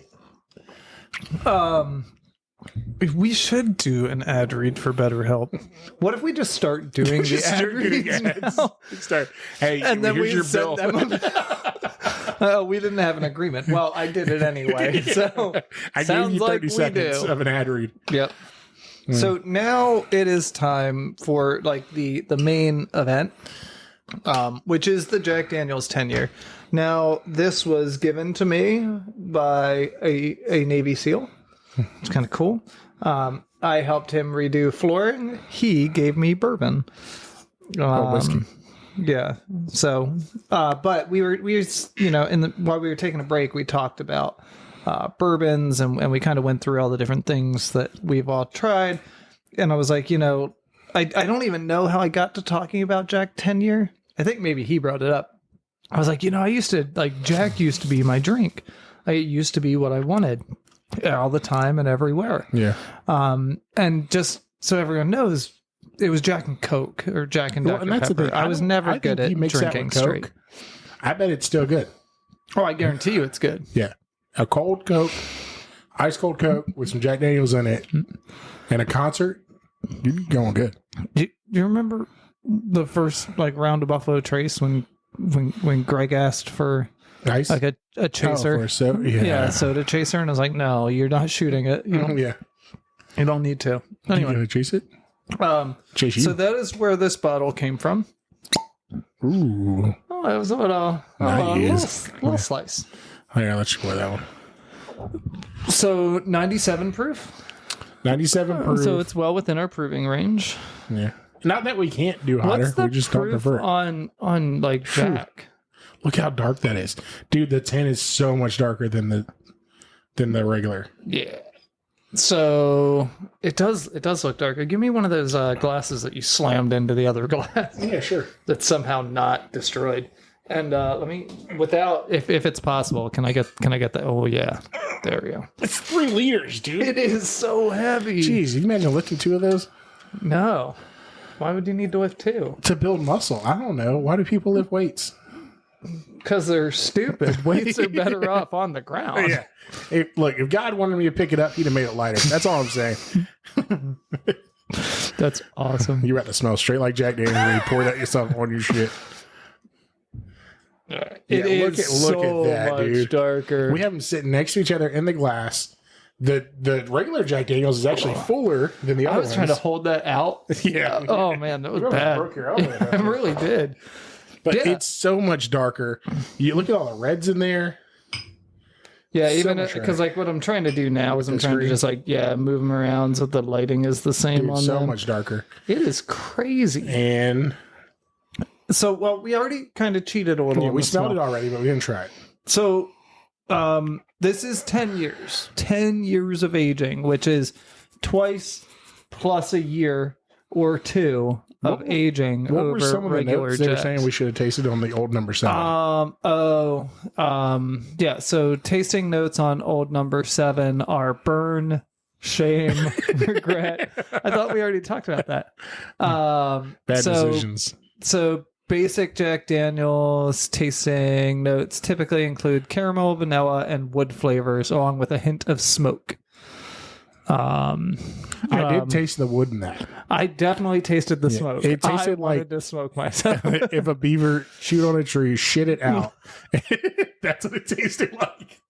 We should do an ad read for better help. What if we just start doing the ad reads now? Hey, And then here's we your send bill. them. We didn't have an agreement. Well, I did it anyway. So I gave sounds you 30 like we seconds do. of an ad read. Yep. So now it is time for like the main event, which is the Jack Daniels 10-year. Now, this was given to me by a Navy SEAL. It's kind of cool. I helped him redo flooring. He gave me bourbon. Whiskey. Yeah. So, but we were while we were taking a break, we talked about bourbons and we kind of went through all the different things that we've all tried. And I was like, I don't even know how I got to talking about Jack 10-year. I think maybe he brought it up. I was like, Jack used to be my drink. It used to be what I wanted all the time and everywhere. Yeah. And just so everyone knows, it was Jack and Coke or Jack and Dr. Pepper. I was never good at drinking straight. I bet it's still good. Oh, I guarantee you it's good. Yeah. A cold Coke, ice cold Coke with some Jack Daniels in it, and a concert, you're going good. Do you remember the first round of Buffalo Trace when Greg asked for Ice? like a chaser? Yeah. Soda chaser, and I was like, no, you're not shooting it. You don't need to. You Anyway, gonna chase it? Chase you? so that is where this bottle came from. Ooh. Oh, it was a little slice. Oh, yeah, let's pour that one. So 97 proof. 97 proof. So it's well within our proving range. Yeah. Not that we can't do hotter. What's the We just don't proof prefer it. on like Jack? Look how dark that is. Dude, the 10 is so much darker than the regular. Yeah. So it does look darker. Give me one of those glasses that you slammed into the other glass. Yeah, sure. That's somehow not destroyed. And let me, without, if it's possible, can I get that? Oh yeah, there we go. It's 3 liters, dude. It is so heavy. Jeez, you imagine lifting 2 of those? No. Why would you need to lift 2? To build muscle. I don't know. Why do people lift weights? because they're stupid. Weights are better off on the ground. Yeah. Look, if God wanted me to pick it up, he'd have made it lighter. That's all I'm saying. That's awesome. You're about to smell straight like Jack Daniels when you pour that yourself on your shit. It is look so at that, much dude. darker. We have them sitting next to each other in the glass. The regular Jack Daniels is actually fuller than the other ones. I was trying to hold that out. Yeah. Oh man, that was You bad. broke your elbow. I really did. But Yeah. it's so much darker. You look at all the reds in there. Yeah, So even much because red. like what I'm trying to do now is I'm the trying to screen. just like move them around so the lighting is the same Dude, on so them. much darker. It is crazy. And So well, we already kind of cheated a little. yeah, on we the smelled smell. it already, but we didn't try it. So this is 10 years. 10 years of aging, which is twice plus a year or two of aging What over were some of the regular notes they were Jacks. saying we should have tasted on the old number 7? Yeah. So tasting notes on old number 7 are burn, shame, regret. I thought we already talked about that. Bad decisions. So basic Jack Daniels tasting notes typically include caramel, vanilla, and wood flavors, along with a hint of smoke. I did taste the wood in that. I definitely tasted the smoke. It tasted I wanted like to smoke myself. if a beaver chewed on a tree, shit it out. That's what it tasted like.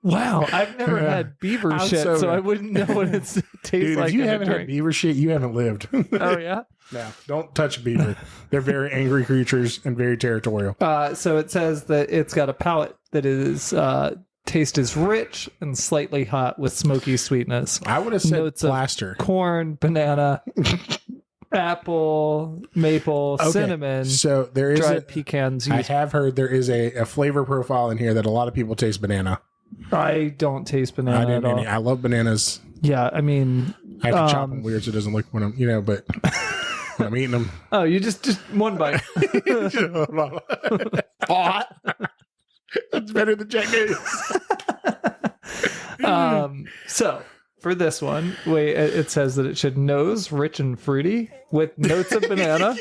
Wow, I've never had beaver I'm shit, so sober. I wouldn't know what it tastes Dude, like. if you in a haven't had drink. beaver shit, you haven't lived. Oh yeah. No, don't touch a beaver. They're very angry creatures and very territorial. So it says that it's got a palate that is taste is rich and slightly hot with smoky sweetness. I would have said Notes of plaster. Corn, banana, apple, maple, Okay, cinnamon, So there is dried pecans. I have heard there is a flavor profile in here that a lot of people taste banana. I don't taste banana I at didn't. all. I love bananas. Yeah, I mean, I have to chop them weird so it doesn't look when I'm, but when I'm eating them. oh, you just one bite. It's better than Jack Daniels. So for this one, it says that it should nose rich and fruity with notes of banana.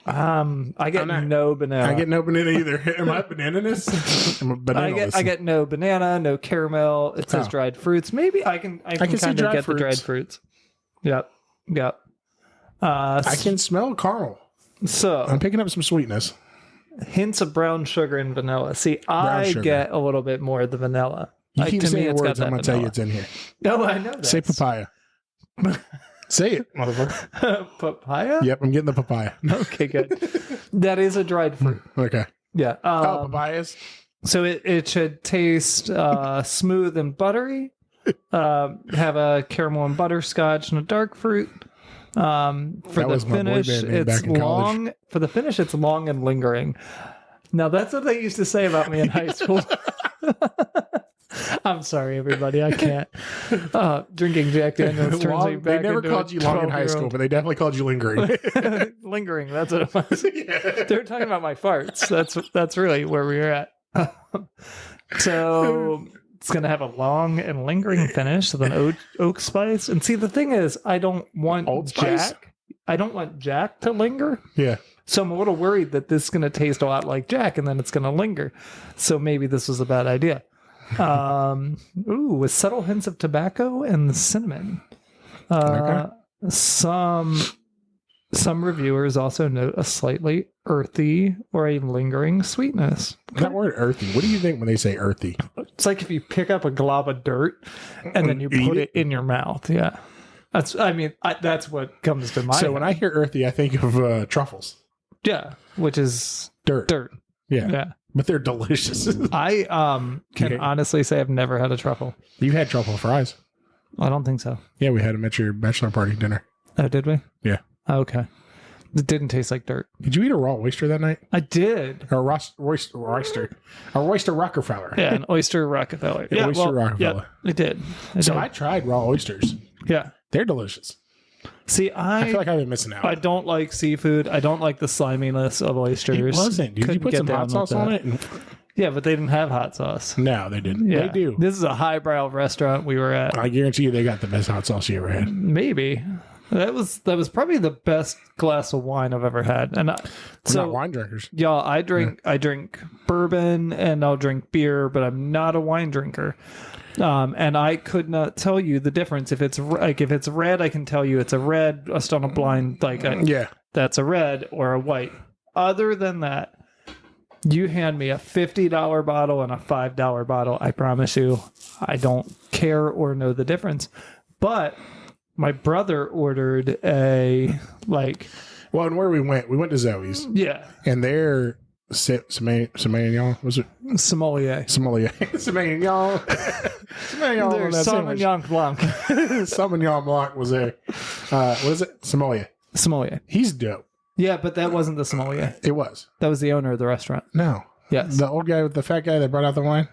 I get no banana. I get no banana either. Am I banananess? I'm a banana. I get no banana, no caramel. It says dried fruits. Maybe I can can see kind of dried get the fruits. dried fruits. Yep. I can smell caramel. So I'm picking up some sweetness. hints of brown sugar and vanilla. See, I sugar. get a little bit more of the vanilla. You keep to me, saying it's got words. I'm that going to tell you vanilla. it's in here. No, I know that. Say papaya. Say it, motherfucker. Papaya? Yep, I'm getting the papaya. Okay, good. That is a dried fruit. Okay. Yeah. Oh, papayas? So it should taste smooth and buttery. Have a caramel and butterscotch and a dark fruit. For That the was my boy finish, band name it's back in college. long. For the finish, it's long and lingering. Now that's what they used to say about me in high school. I'm sorry, everybody. I can't. Drinking Jack Daniels turns me They back never into called a you long in high school, 12-year-old. but they definitely called you lingering. Lingering. That's what it was. They're talking about my farts. That's really where we were at. So it's gonna have a long and lingering finish with an oak spice. And see, the thing is, I don't want Old Spice? Jack. I don't want Jack to linger. Yeah. So I'm a little worried that this is gonna taste a lot like Jack, and then it's gonna linger. So maybe this was a bad idea. With subtle hints of tobacco and cinnamon. Okay. Some reviewers also note a slightly earthy or a lingering sweetness. That word earthy. What do you think when they say earthy? It's like if you pick up a glob of dirt and then you Eat put it? it in your mouth. Yeah. That's what comes to mind. So when I hear earthy, I think of truffles. yeah, which is Dirt. dirt. Yeah. Yeah. But they're delicious. I can Okay. honestly say I've never had a truffle. You had truffle fries. I don't think so. Yeah, we had them at your bachelor party dinner. Oh, did we? Yeah. Okay. It didn't taste like dirt. Did you eat a raw oyster that night? I did. Or a oyster Rockefeller? Yeah, an oyster Rockefeller. Yeah, oyster Rockefeller. Yeah, it did. So I tried raw oysters. Yeah. They're delicious. See, I feel like I've been missing out. I don't like seafood. I don't like the sliminess of oysters. It wasn't, dude. You Couldn't put get some down hot with sauce on that. it? And... Yeah, but they didn't have hot sauce. No, they didn't. Yeah. They do. This is a highbrow restaurant we were at. I guarantee you they got the best hot sauce you ever had. Maybe. That was probably the best glass of wine I've ever had. And We're not wine drinkers. Yeah, I drink bourbon and I'll drink beer, but I'm not a wine drinker. And I could not tell you the difference. If it's red, I can tell you it's a red just on a blind, that's a red or a white. Other than that, you hand me a $50 bottle and a $5 bottle, I promise you, I don't care or know the difference. But my brother ordered and where we went to Zoe's. Yeah. And they're Sauvignon, was it? Sommelier. Sauvignon. There's Sauvignon Blanc. Sauvignon Blanc was there. What is it? Sommelier. He's dope. Yeah, but that wasn't the sommelier. It was. That was the owner of the restaurant. No. Yes. The old guy with the fat guy that brought out the wine?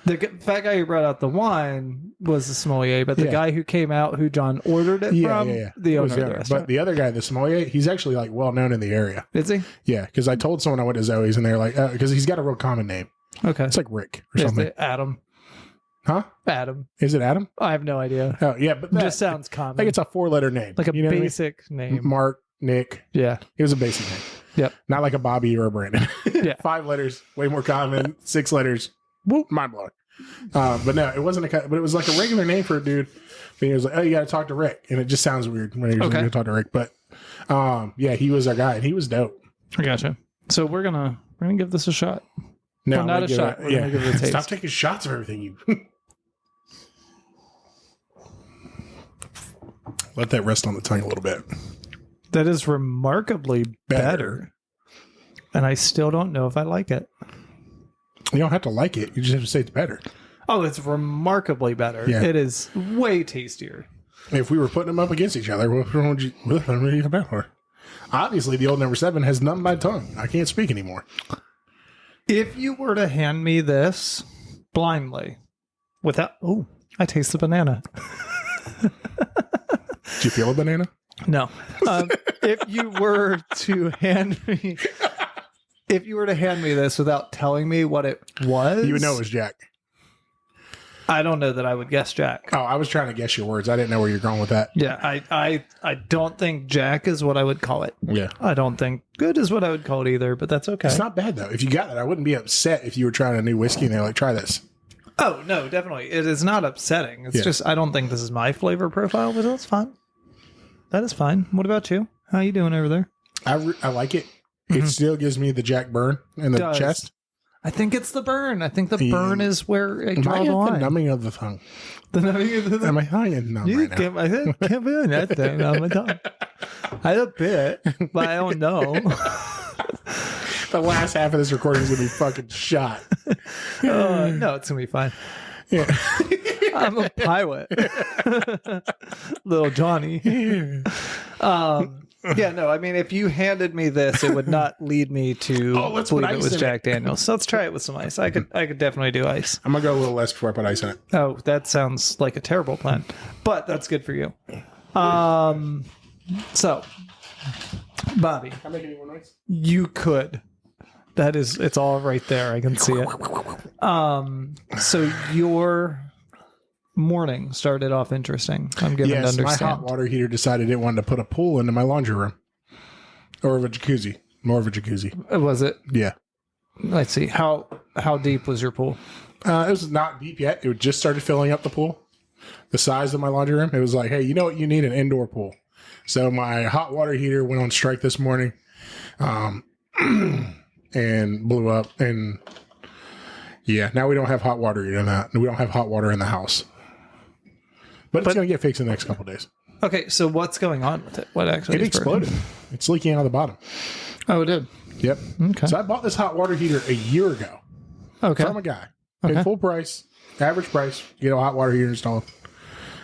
The fat guy who brought out the wine was the sommelier, but the guy who came out, who John ordered it from, the owner of the restaurant. But the other guy, the sommelier, he's actually like well known in the area. Is he? Yeah, because I told someone I went to Zoe's and they're like, because he's got a real common name. Okay. It's like Rick or something. Adam. Huh? Adam. Is it Adam? I have no idea. Oh, yeah. But it just sounds common. Like it's a 4-letter name. Like a basic name. Mark, Nick. Yeah. It was a basic name. Yep. Not like a Bobby or a Brandon. Yeah. 5 letters, way more common. 6 letters. Whoop, mind blowing. But no, it wasn't but it was like a regular name for a dude. But he was like, oh, you got to talk to Rick. And it just sounds weird when you're going to talk to Rick. But he was our guy and he was dope. I gotcha. So we're gonna give this a shot. No, well, not a shot. We're gonna give it a taste. Stop taking shots of everything. You let that rest on the tongue a little bit. That is remarkably better. And I still don't know if I like it. You don't have to like it. You just have to say it's better. Oh, it's remarkably better. Yeah. It is way tastier. If we were putting them up against each other, what would you about? Obviously, the old number 7 has numbed my tongue. I can't speak anymore. If you were to hand me this blindly, without... Oh, I taste the banana. Did you feel a banana? No. If you were to hand me... If you were to hand me this without telling me what it was... You would know it was Jack. I don't know that I would guess Jack. Oh, I was trying to guess your words. I didn't know where you're going with that. Yeah, I don't think Jack is what I would call it. Yeah. I don't think good is what I would call it either, but that's okay. It's not bad, though. If you got it, I wouldn't be upset if you were trying a new whiskey and they're like, try this. Oh, no, definitely. It is not upsetting. It's just, I don't think this is my flavor profile, but that's fine. That is fine. What about you? How you doing over there? I like it. It still gives me the Jack burn in the chest. I think it's the burn. I think the burn is where I draw the line. The numbing of the tongue. The numbing of the tongue. Am I high and numb right now? I can't be on that thing on my tongue. I had a bit, but I don't know. The last half of this recording is going to be fucking shot. No, it's going to be fine. Yeah. I'm a pilot. Little Johnny. Yeah, no, I mean, if you handed me this, it would not lead me to believe it was Jack Daniels. So let's try it with some ice. I could definitely do ice. I'm going to go a little less before I put ice in it. Oh, that sounds like a terrible plan, but that's good for you. So, Bobby. Can I make any more noise? You could. It's all right there. I can see it. So your morning started off interesting. I'm given to understand. My hot water heater decided it wanted to put a pool into my laundry room. Or a jacuzzi. More of a jacuzzi. Was it? Yeah. Let's see. How deep was your pool? It was not deep yet. It just started filling up the pool. The size of my laundry room. It was like, hey, you know what? You need an indoor pool. So my hot water heater went on strike this morning. And blew up. And yeah, now we don't have hot water in that. We don't have hot water in the house. But it's going to get fixed in the next couple of days. Okay, so what's going on with it? What actually? It exploded. It's leaking out of the bottom. Oh, it did? Yep. Okay. So I bought this hot water heater a year ago. Okay. From a guy. Paid full price, average price, get a hot water heater installed.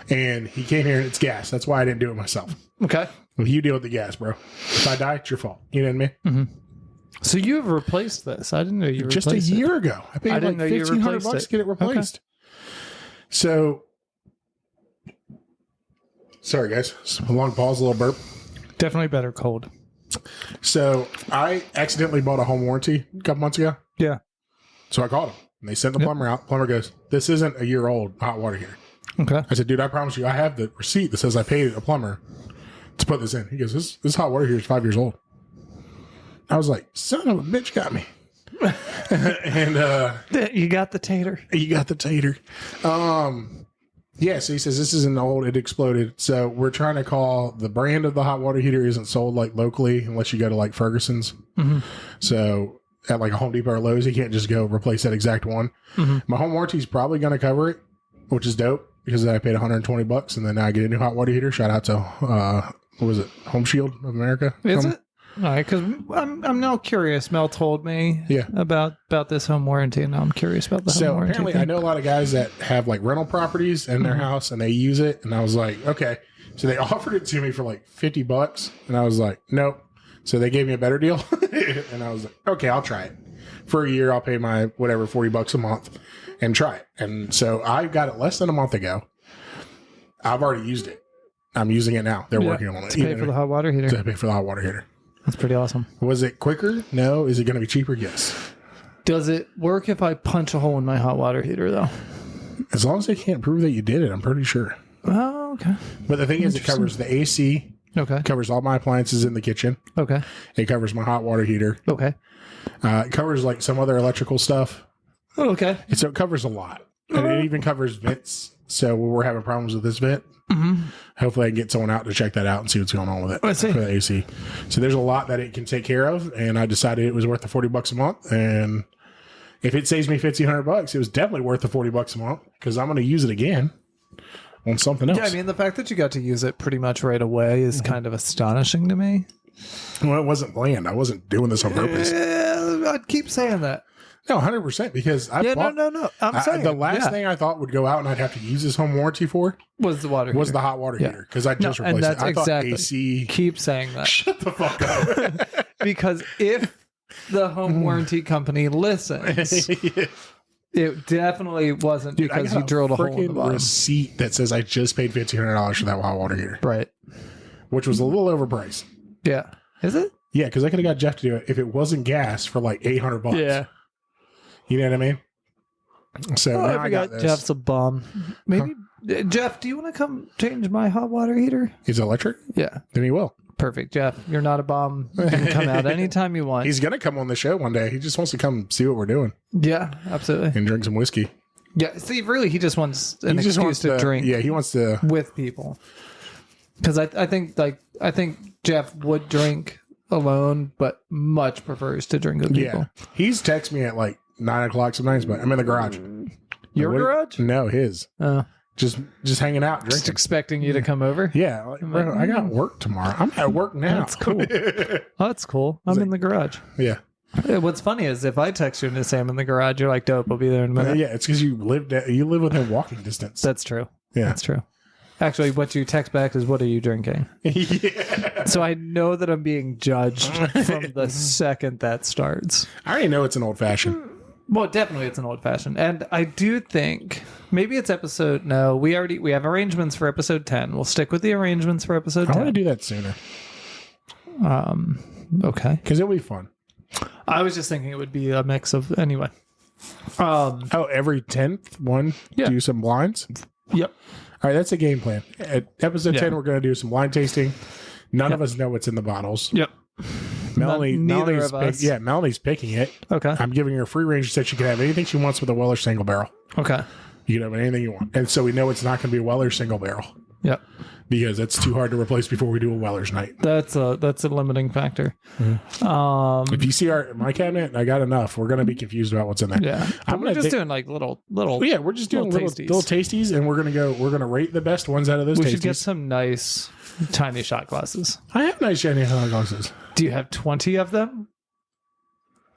And he came here and it's gas. That's why I didn't do it myself. Okay. Well, you deal with the gas, bro. If I die, it's your fault. You know what I mean? Mm-hmm. So you have replaced this. I didn't know you replaced it. Just a year ago. I paid like $1,500 to get it replaced. Okay. So, sorry guys. A long pause, a little burp. Definitely better cold. So I accidentally bought a home warranty a couple months ago. Yeah. So I called them. And they sent the plumber out. Plumber goes, this isn't a year old hot water heater. Okay. I said, dude, I promise you, I have the receipt that says I paid a plumber to put this in. He goes, this hot water heater is 5 years old. I was like, son of a bitch got me. And you got the tater. You got the tater. Yeah, so he says this isn't old, it exploded. So we're trying to call the brand of the hot water heater isn't sold like locally unless you go to like Ferguson's. Mm-hmm. So at like a Home Depot or Lowe's, you can't just go replace that exact one. Mm-hmm. My home warranty is probably going to cover it, which is dope because I paid $120 and then now I get a new hot water heater. Shout out to what was it, Home Shield of America? Is it? All right, because I'm now curious. Mel told me about this home warranty, and now I'm curious about the home warranty. So apparently, I know a lot of guys that have like rental properties in their house, and they use it. And I was like, okay. So they offered it to me for like $50, and I was like, nope. So they gave me a better deal, and I was like, okay, I'll try it for a year. I'll pay my whatever $40 a month and try it. And so I got it less than a month ago. I've already used it. I'm using it now. They're working on it. To pay for the hot water heater. To pay for the hot water heater. That's pretty awesome. Was it quicker? No. Is it going to be cheaper? Yes. Does it work if I punch a hole in my hot water heater, though? As long as they can't prove that you did it, I'm pretty sure. Oh, okay. But the thing is, it covers the AC. Okay. It covers all my appliances in the kitchen. Okay. It covers my hot water heater. Okay. It covers like some other electrical stuff. Oh, okay. And so it covers a lot. And it even covers vents. So when we're having problems with this vent, hopefully I can get someone out to check that out and see what's going on with it. I see. For the AC. So there's a lot that it can take care of. And I decided it was worth the $40 a month. And if it saves me $1,500, it was definitely worth the $40 a month because I'm going to use it again on something else. Yeah, I mean, the fact that you got to use it pretty much right away is kind of astonishing to me. Well, it wasn't planned. I wasn't doing this on purpose. I'd keep saying that. No, 100% because no. I'm saying the last thing I thought would go out and I'd have to use this home warranty for was the water heater. Was the hot water heater because I just replaced it. I thought AC. Keep saying that. Shut the fuck up. Because if the home warranty company listens, it definitely wasn't because you drilled a hole in the bottom. Receipt that says I just paid $1,500 for that hot water heater, right? Which was a little overpriced. Yeah, is it? Yeah, because I could have got Jeff to do it if it wasn't gas for like $800. Yeah. You know what I mean? So now I got this. Jeff's a bum. Maybe Jeff, do you want to come change my hot water heater? Is it electric? Yeah. Then he will. Perfect, Jeff. You're not a bum. You can come out anytime you want. He's gonna come on the show one day. He just wants to come see what we're doing. Yeah, absolutely. And drink some whiskey. Yeah. See, really, he just wants an excuse to drink. Yeah, he wants to with people. Because I think Jeff would drink alone, but much prefers to drink with people. Yeah. He's texted me at like 9 o'clock sometimes, but I'm in the garage. Your garage? No, his. Just hanging out, drinking. Just expecting you to come over? Yeah. Like, bro, I got work tomorrow. I'm at work now. That's cool. That's cool. I'm in the garage. Yeah. What's funny is if I text you and say I'm in the garage, you're like, dope, I'll be there in a minute. Yeah, it's because you live within walking distance. That's true. Yeah. That's true. Actually, what you text back is, what are you drinking? Yeah. So I know that I'm being judged from the second that starts. I already know it's an old fashioned. Well, definitely it's an old fashioned. And I do think maybe it's episode. No, we have arrangements for episode 10. We'll stick with the arrangements for episode 10. I want to do that sooner. Okay. Because it'll be fun. I was just thinking it would be a mix of, anyway. Every 10th one, do some blinds? Yep. All right, that's a game plan. At episode 10, we're going to do some wine tasting. None of us know what's in the bottles. Yep. Melanie's picking it. Okay. I'm giving her free range so she can have anything she wants with a Weller single barrel. Okay. You can have anything you want. And so we know it's not going to be a Weller single barrel. Yep. Because it's too hard to replace before we do a Weller's night. That's a limiting factor. Mm-hmm. If you see my cabinet, I got enough. We're going to be confused about what's in there. Yeah. We're just doing like little. Yeah, we're just doing little tasties, and we're going to rate the best ones out of those tasties. We should get some nice tiny shot glasses. I have nice shiny shot glasses. Do you have 20 of them?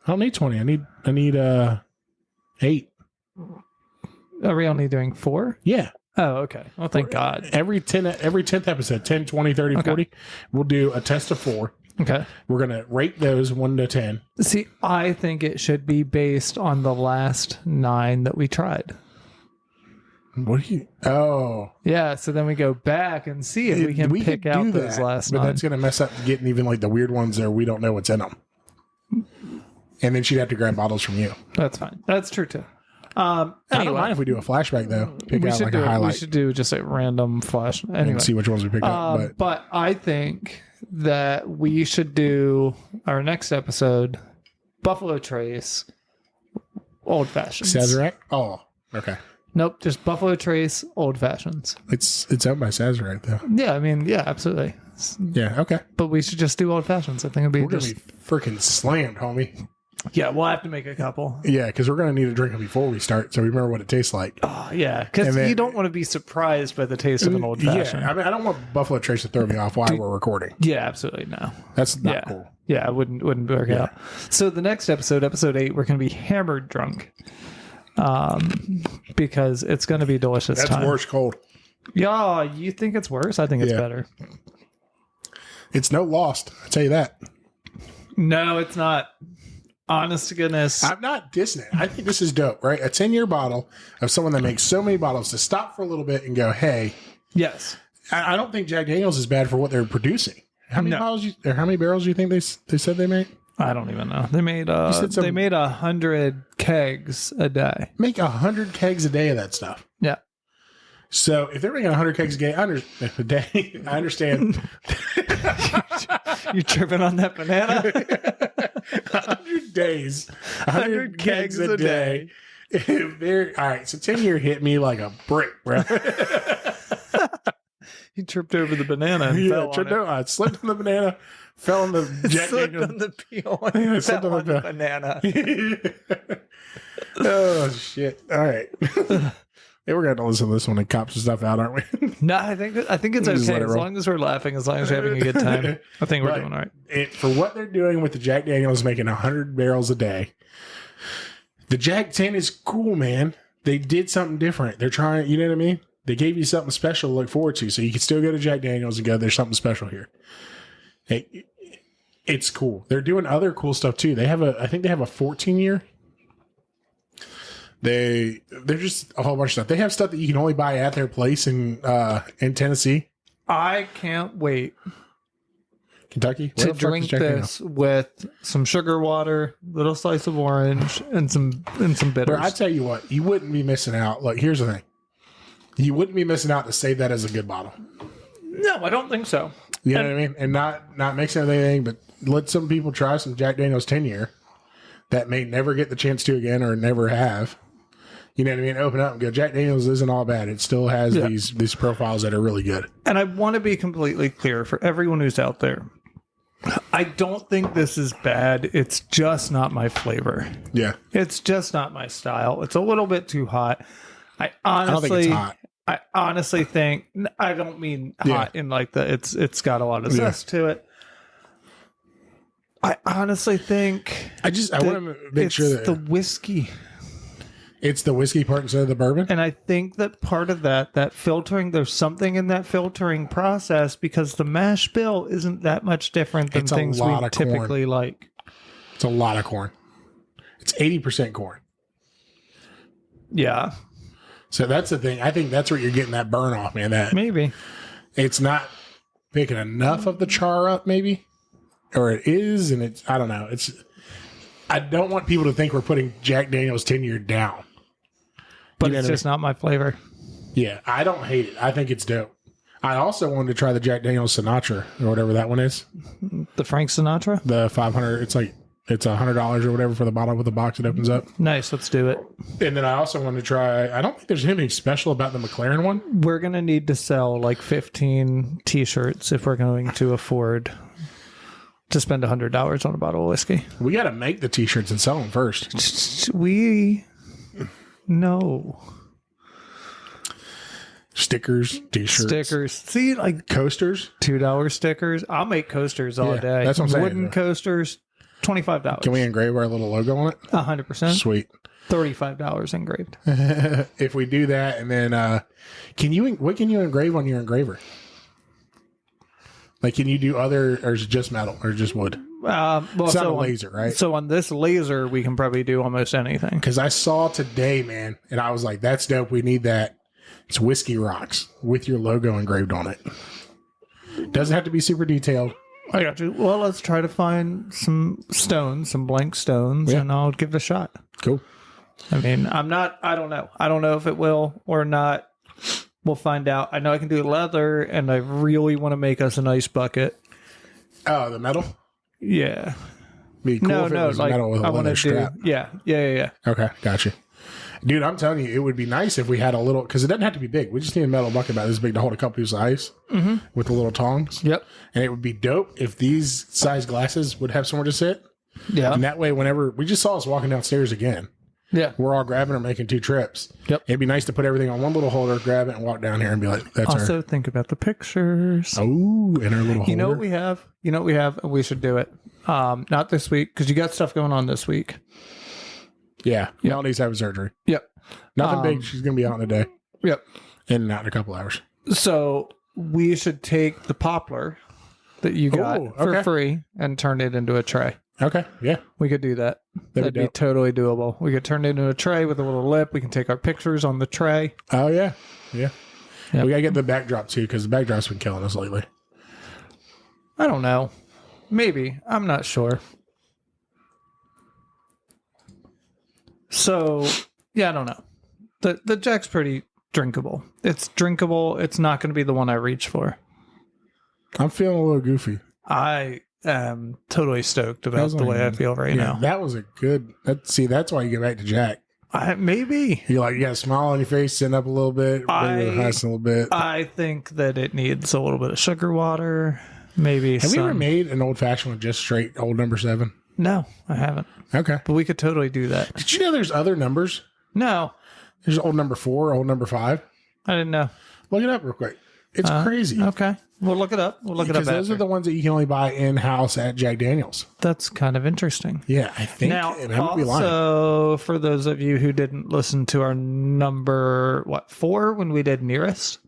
I don't need 20. I need 8. Are we only doing 4? Yeah. Oh, okay. Well, thank God. Every 10th episode, 10, 20, 30, 40, we'll do a test of 4. Okay. We're going to rate those 1 to 10. See, I think it should be based on the last 9 that we tried. What do you... Oh. Yeah, so then we go back and see if we can pick out those last 9. But that's going to mess up getting even like the weird ones there. We don't know what's in them. And then she'd have to grab bottles from you. That's fine. That's true, too. I don't Anyway, mind if we do a flashback though. Pick we out should like do a highlight we should do just a random flash. Anyway, and see which ones we pick up. but I think that we should do our next episode, Buffalo Trace, Old Fashions. Sazerac? Oh, okay. Nope, just Buffalo Trace, Old Fashions. It's owned by Sazerac though. Yeah, I mean, yeah, absolutely. Yeah, okay. But we should just do Old Fashions. I think it'd be We're gonna be freaking slammed, homie. Yeah, we'll have to make a couple. Yeah, because we're gonna need to drink it before we start, so we remember what it tastes like. Oh, yeah, because you don't want to be surprised by the taste of an Old Fashioned. Yeah, I mean, I don't want Buffalo Trace to throw me off while we're recording. Yeah, absolutely no. That's not cool. Yeah, it wouldn't work out. So the next episode 8, we're going to be hammered drunk, because it's going to be delicious. That's worse cold. Yeah, you think it's worse? I think it's better. It's no Lost. I tell you that. No, it's not. Honest to goodness. I'm not dissing it. I think this is dope, right? A 10-year bottle of someone that makes so many bottles to stop for a little bit and go, hey. Yes. I don't think Jack Daniels is bad for what they're producing. How many how many barrels do you think they said they made? I don't even know. They made 100 kegs a day. Make 100 kegs a day of that stuff. Yeah. So if they're making 100 kegs a day, I understand. You tripping on that banana? 100 days, 100 kegs a day. If they're all right, so 10-year hit me like a brick, bro. He tripped over the banana and fell on it. I slipped on the banana, fell on the Jack slipped on the peel and fell on the banana. Oh shit! All right. Yeah, we're going to listen to this one and cop some stuff out, aren't we? No, I think it's okay. As long as we're laughing, as long as we're having a good time, I think we're doing all right. For what they're doing with the Jack Daniels making 100 barrels a day, the Jack 10 is cool, man. They did something different. They're trying, you know what I mean? They gave you something special to look forward to, so you can still go to Jack Daniels and go, there's something special here. Hey, it's cool. They're doing other cool stuff too. I think they have a 14-year. They're just a whole bunch of stuff. They have stuff that you can only buy at their place in Tennessee. I can't wait. Kentucky? To drink this with some sugar water, little slice of orange, and some bitters. Bro, I tell you what, you wouldn't be missing out. Like, here's the thing. You wouldn't be missing out to save that as a good bottle. No, I don't think so. You know what I mean? And not mixing anything, but let some people try some Jack Daniels 10-year that may never get the chance to again or never have. You know what I mean? Open up and go, Jack Daniels isn't all bad. It still has these profiles that are really good. And I want to be completely clear for everyone who's out there. I don't think this is bad. It's just not my flavor. Yeah. It's just not my style. It's a little bit too hot. I don't think it's hot. I honestly think, I don't mean hot in like it's got a lot of zest to it. I honestly think I want to make sure that the whiskey. It's the whiskey part instead of the bourbon. And I think that part of that filtering, there's something in that filtering process because the mash bill isn't that much different than things we typically like. It's a lot of corn. It's 80% corn. Yeah. So that's the thing. I think that's where you're getting that burn off, man. That maybe it's not picking enough of the char up, maybe, or it is, and it's I don't know. I don't want people to think we're putting Jack Daniels 10-year down. But it's just not my flavor. Yeah, I don't hate it. I think it's dope. I also wanted to try the Jack Daniels Sinatra or whatever that one is. The Frank Sinatra? The 500. It's $100 or whatever for the bottle with the box that opens up. Nice, let's do it. And then I also wanted to try. I don't think there's anything special about the McLaren one. We're gonna need to sell like 15 T-shirts if we're going to afford to spend $100 on a bottle of whiskey. We got to make the T-shirts and sell them first. No. Stickers, T-shirts. See, like coasters, $2 stickers. I'll make coasters all day. That's what I'm saying. Wooden coasters, $25. Can we engrave our little logo on it? 100%. Sweet. $35 engraved. If we do that, and then what can you engrave on your engraver? Like, can you do other, or is it just metal, or just wood? It's not a laser, right? So on this laser, we can probably do almost anything. Because I saw today, man, and I was like, that's dope. We need that. It's Whiskey Rocks with your logo engraved on it. Doesn't have to be super detailed. I got you. Well, let's try to find some stones, some blank stones, and I'll give it a shot. Cool. I mean, I don't know. I don't know if it will or not. We'll find out. I know I can do leather, and I really want to make us an ice bucket. Oh, the metal? Yeah. Be cool if it was like metal with a I leather strap. Yeah. Okay, gotcha. Dude, I'm telling you, it would be nice if we had a little, because it doesn't have to be big. We just need a metal bucket about this big to hold a couple of ice with the little tongs. Yep. And it would be dope if these size glasses would have somewhere to sit. Yeah. And that way, whenever we just saw us walking downstairs again, we're all grabbing or making 2 trips. Yep. It'd be nice to put everything on one little holder, grab it, and walk down here and be like, that's also, think about the pictures. Oh, in our little holder. You know what we have? And we should do it. Not this week, because you got stuff going on this week. Yeah. Melody's having surgery. Yep. Nothing big. She's going to be out in a day. Yep. In and out in a couple hours. So we should take the poplar that you got for free and turn it into a tray. Okay. Yeah. We could do that. That'd be totally doable. We could turn it into a tray with a little lip. We can take our pictures on the tray. Oh, yeah. Yeah. Yep. We got to get the backdrop, too, because the backdrop's been killing us lately. I don't know. Maybe. I'm not sure. So, yeah, I don't know. The Jack's pretty drinkable. It's drinkable. It's not going to be the one I reach for. I'm feeling a little goofy. I am totally stoked about the way I feel right now. That was a good... that's why you get back to Jack. Maybe. You got a smile on your face, sitting up a little bit, a little bit. I think that it needs a little bit of sugar water. Maybe Have we ever made an old fashioned with just straight old number 7? No, I haven't. Okay. But we could totally do that. Did you know there's other numbers? No. There's old number 4, old number 5. I didn't know. Look it up real quick. It's crazy. Okay. We'll look it up. Because those are the ones that you can only buy in-house at Jack Daniels. That's kind of interesting. Yeah, I think. Now, also, for those of you who didn't listen to our number, 4 when we did Nearest?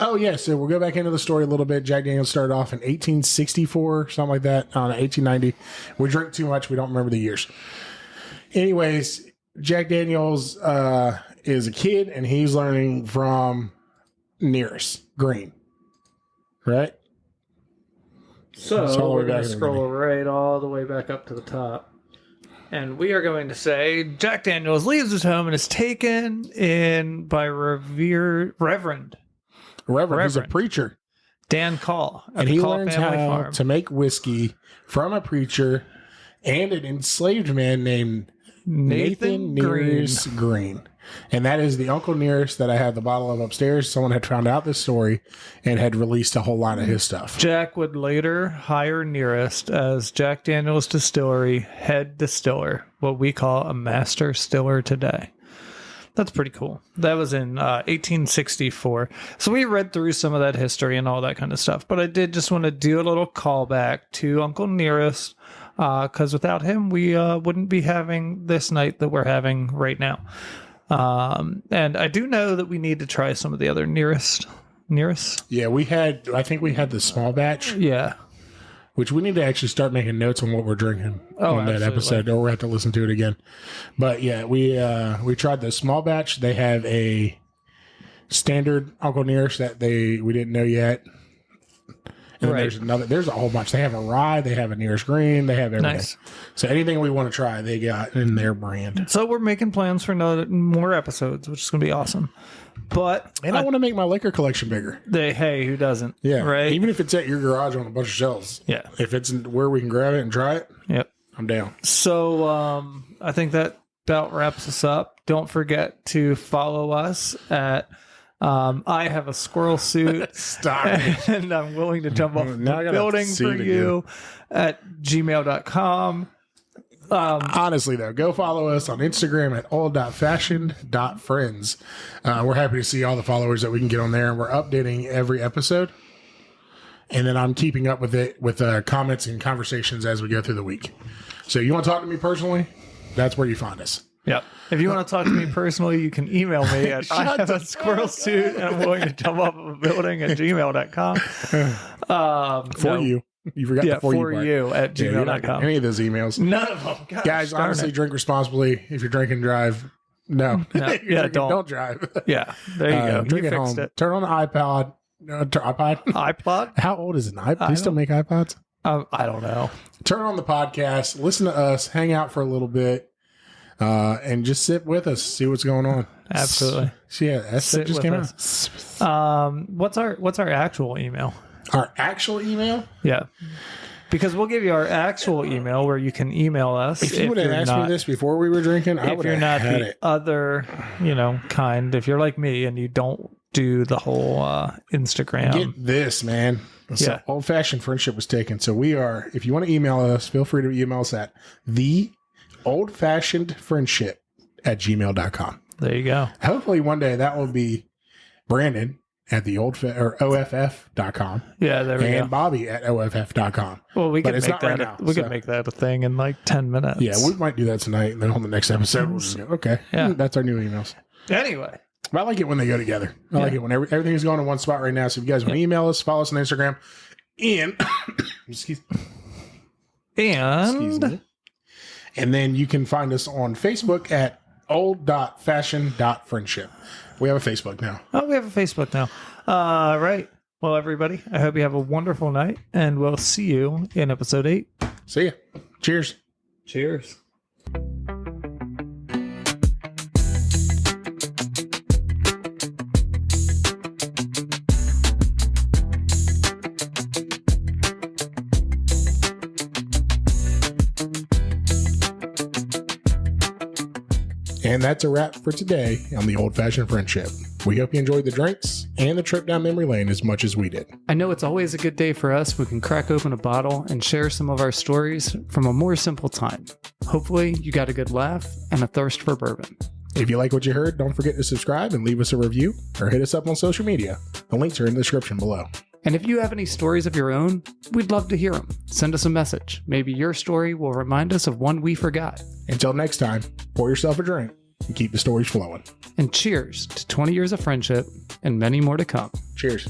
Oh, yeah. So we'll go back into the story a little bit. Jack Daniels started off in 1864, something like that, 1890. We drank too much. We don't remember the years. Anyways, Jack Daniels is a kid, and he's learning from Nearest Green. Right? So we're going to scroll right all the way back up to the top. And we are going to say Jack Daniels leaves his home and is taken in by Reverend. He's a preacher. Dan Call. And he learns how to make whiskey from a preacher and an enslaved man named Nathan Nearest Green. And that is the Uncle Nearest that I have the bottle of upstairs. Someone had found out this story and had released a whole line of his stuff. Jack would later hire Nearest as Jack Daniels Distillery head distiller, what we call a master stiller today. That's pretty cool. That was in 1864. So we read through some of that history and all that kind of stuff. But I did just want to do a little callback to Uncle Nearest, because without him, we wouldn't be having this night that we're having right now. And I do know that we need to try some of the other Nearest. Yeah, I think we had the small batch. Yeah. Which we need to actually start making notes on what we're drinking on that episode, or we'll have to listen to it again. But yeah, we tried the small batch. They have a standard Uncle Nearest that we didn't know yet. And then there's a whole bunch. They have a rye, they have a Nearest Green, they have everything. Nice. So anything we want to try, they got in their brand. So we're making plans for more episodes, which is going to be awesome. But I want to make my liquor collection bigger. Hey, who doesn't? Yeah, right. Even if it's at your garage on a bunch of shelves. Yeah. If it's where we can grab it and try it. Yep. I'm down. So I think that about wraps us up. Don't forget to follow us at. I have a squirrel suit. Stop. And I'm willing to jump off the building for you at gmail.com. Honestly, though, go follow us on Instagram at old.fashioned.friends. We're happy to see all the followers that we can get on there, and we're updating every episode. And then I'm keeping up with it with comments and conversations as we go through the week. So you want to talk to me personally? That's where you find us. Yep. If you want to talk to me personally, you can email me at I have a squirrel suit and I'm willing to jump off of a building at gmail.com. For you. You forgot the for you at gmail.com. Any of those emails. None of them. Gosh, guys, honestly, drink responsibly. If you're drinking, drive. No. Don't drive. Yeah. There you go. Drink at home. Turn on the iPod. iPod? How old is an iPod? Do you still make iPods? I don't know. Turn on the podcast. Listen to us. Hang out for a little bit. and just sit with us, see what's going on. Absolutely. So yeah, that just came out. What's our actual email? Our actual email? Yeah. Because we'll give you our actual email where you can email us. If you would have asked me this before we were drinking, I would have had it. If you're not the other, kind, if you're like me and you don't do the whole Instagram. Get this, man. So Old Fashioned Friendship was taken. So we are, if you want to email us, feel free to email us at TheOldfashionedfriendship@gmail.com. There you go. Hopefully one day that will be Brandon at OFF.com. Yeah, there we go. And Bobby at OFF.com. Well, we can make that make that a thing in like 10 minutes. Yeah, we might do that tonight, and then on the next episode we'll just go, okay. Yeah. That's our new emails. Anyway. But I like it when they go together. I like it when everything is going in one spot right now. So if you guys want to email us, follow us on Instagram, and excuse me. And then you can find us on Facebook at old.fashion.friendship. We have a Facebook now. Oh, we have a Facebook now. Right. Well, everybody, I hope you have a wonderful night, and we'll see you in episode 8. See ya. Cheers. Cheers. And that's a wrap for today on the Old Fashioned Friendship. We hope you enjoyed the drinks and the trip down memory lane as much as we did. I know it's always a good day for us. We can crack open a bottle and share some of our stories from a more simple time. Hopefully, you got a good laugh and a thirst for bourbon. If you like what you heard, don't forget to subscribe and leave us a review or hit us up on social media. The links are in the description below. And if you have any stories of your own, we'd love to hear them. Send us a message. Maybe your story will remind us of one we forgot. Until next time, pour yourself a drink and keep the stories flowing. And cheers to 20 years of friendship and many more to come. Cheers.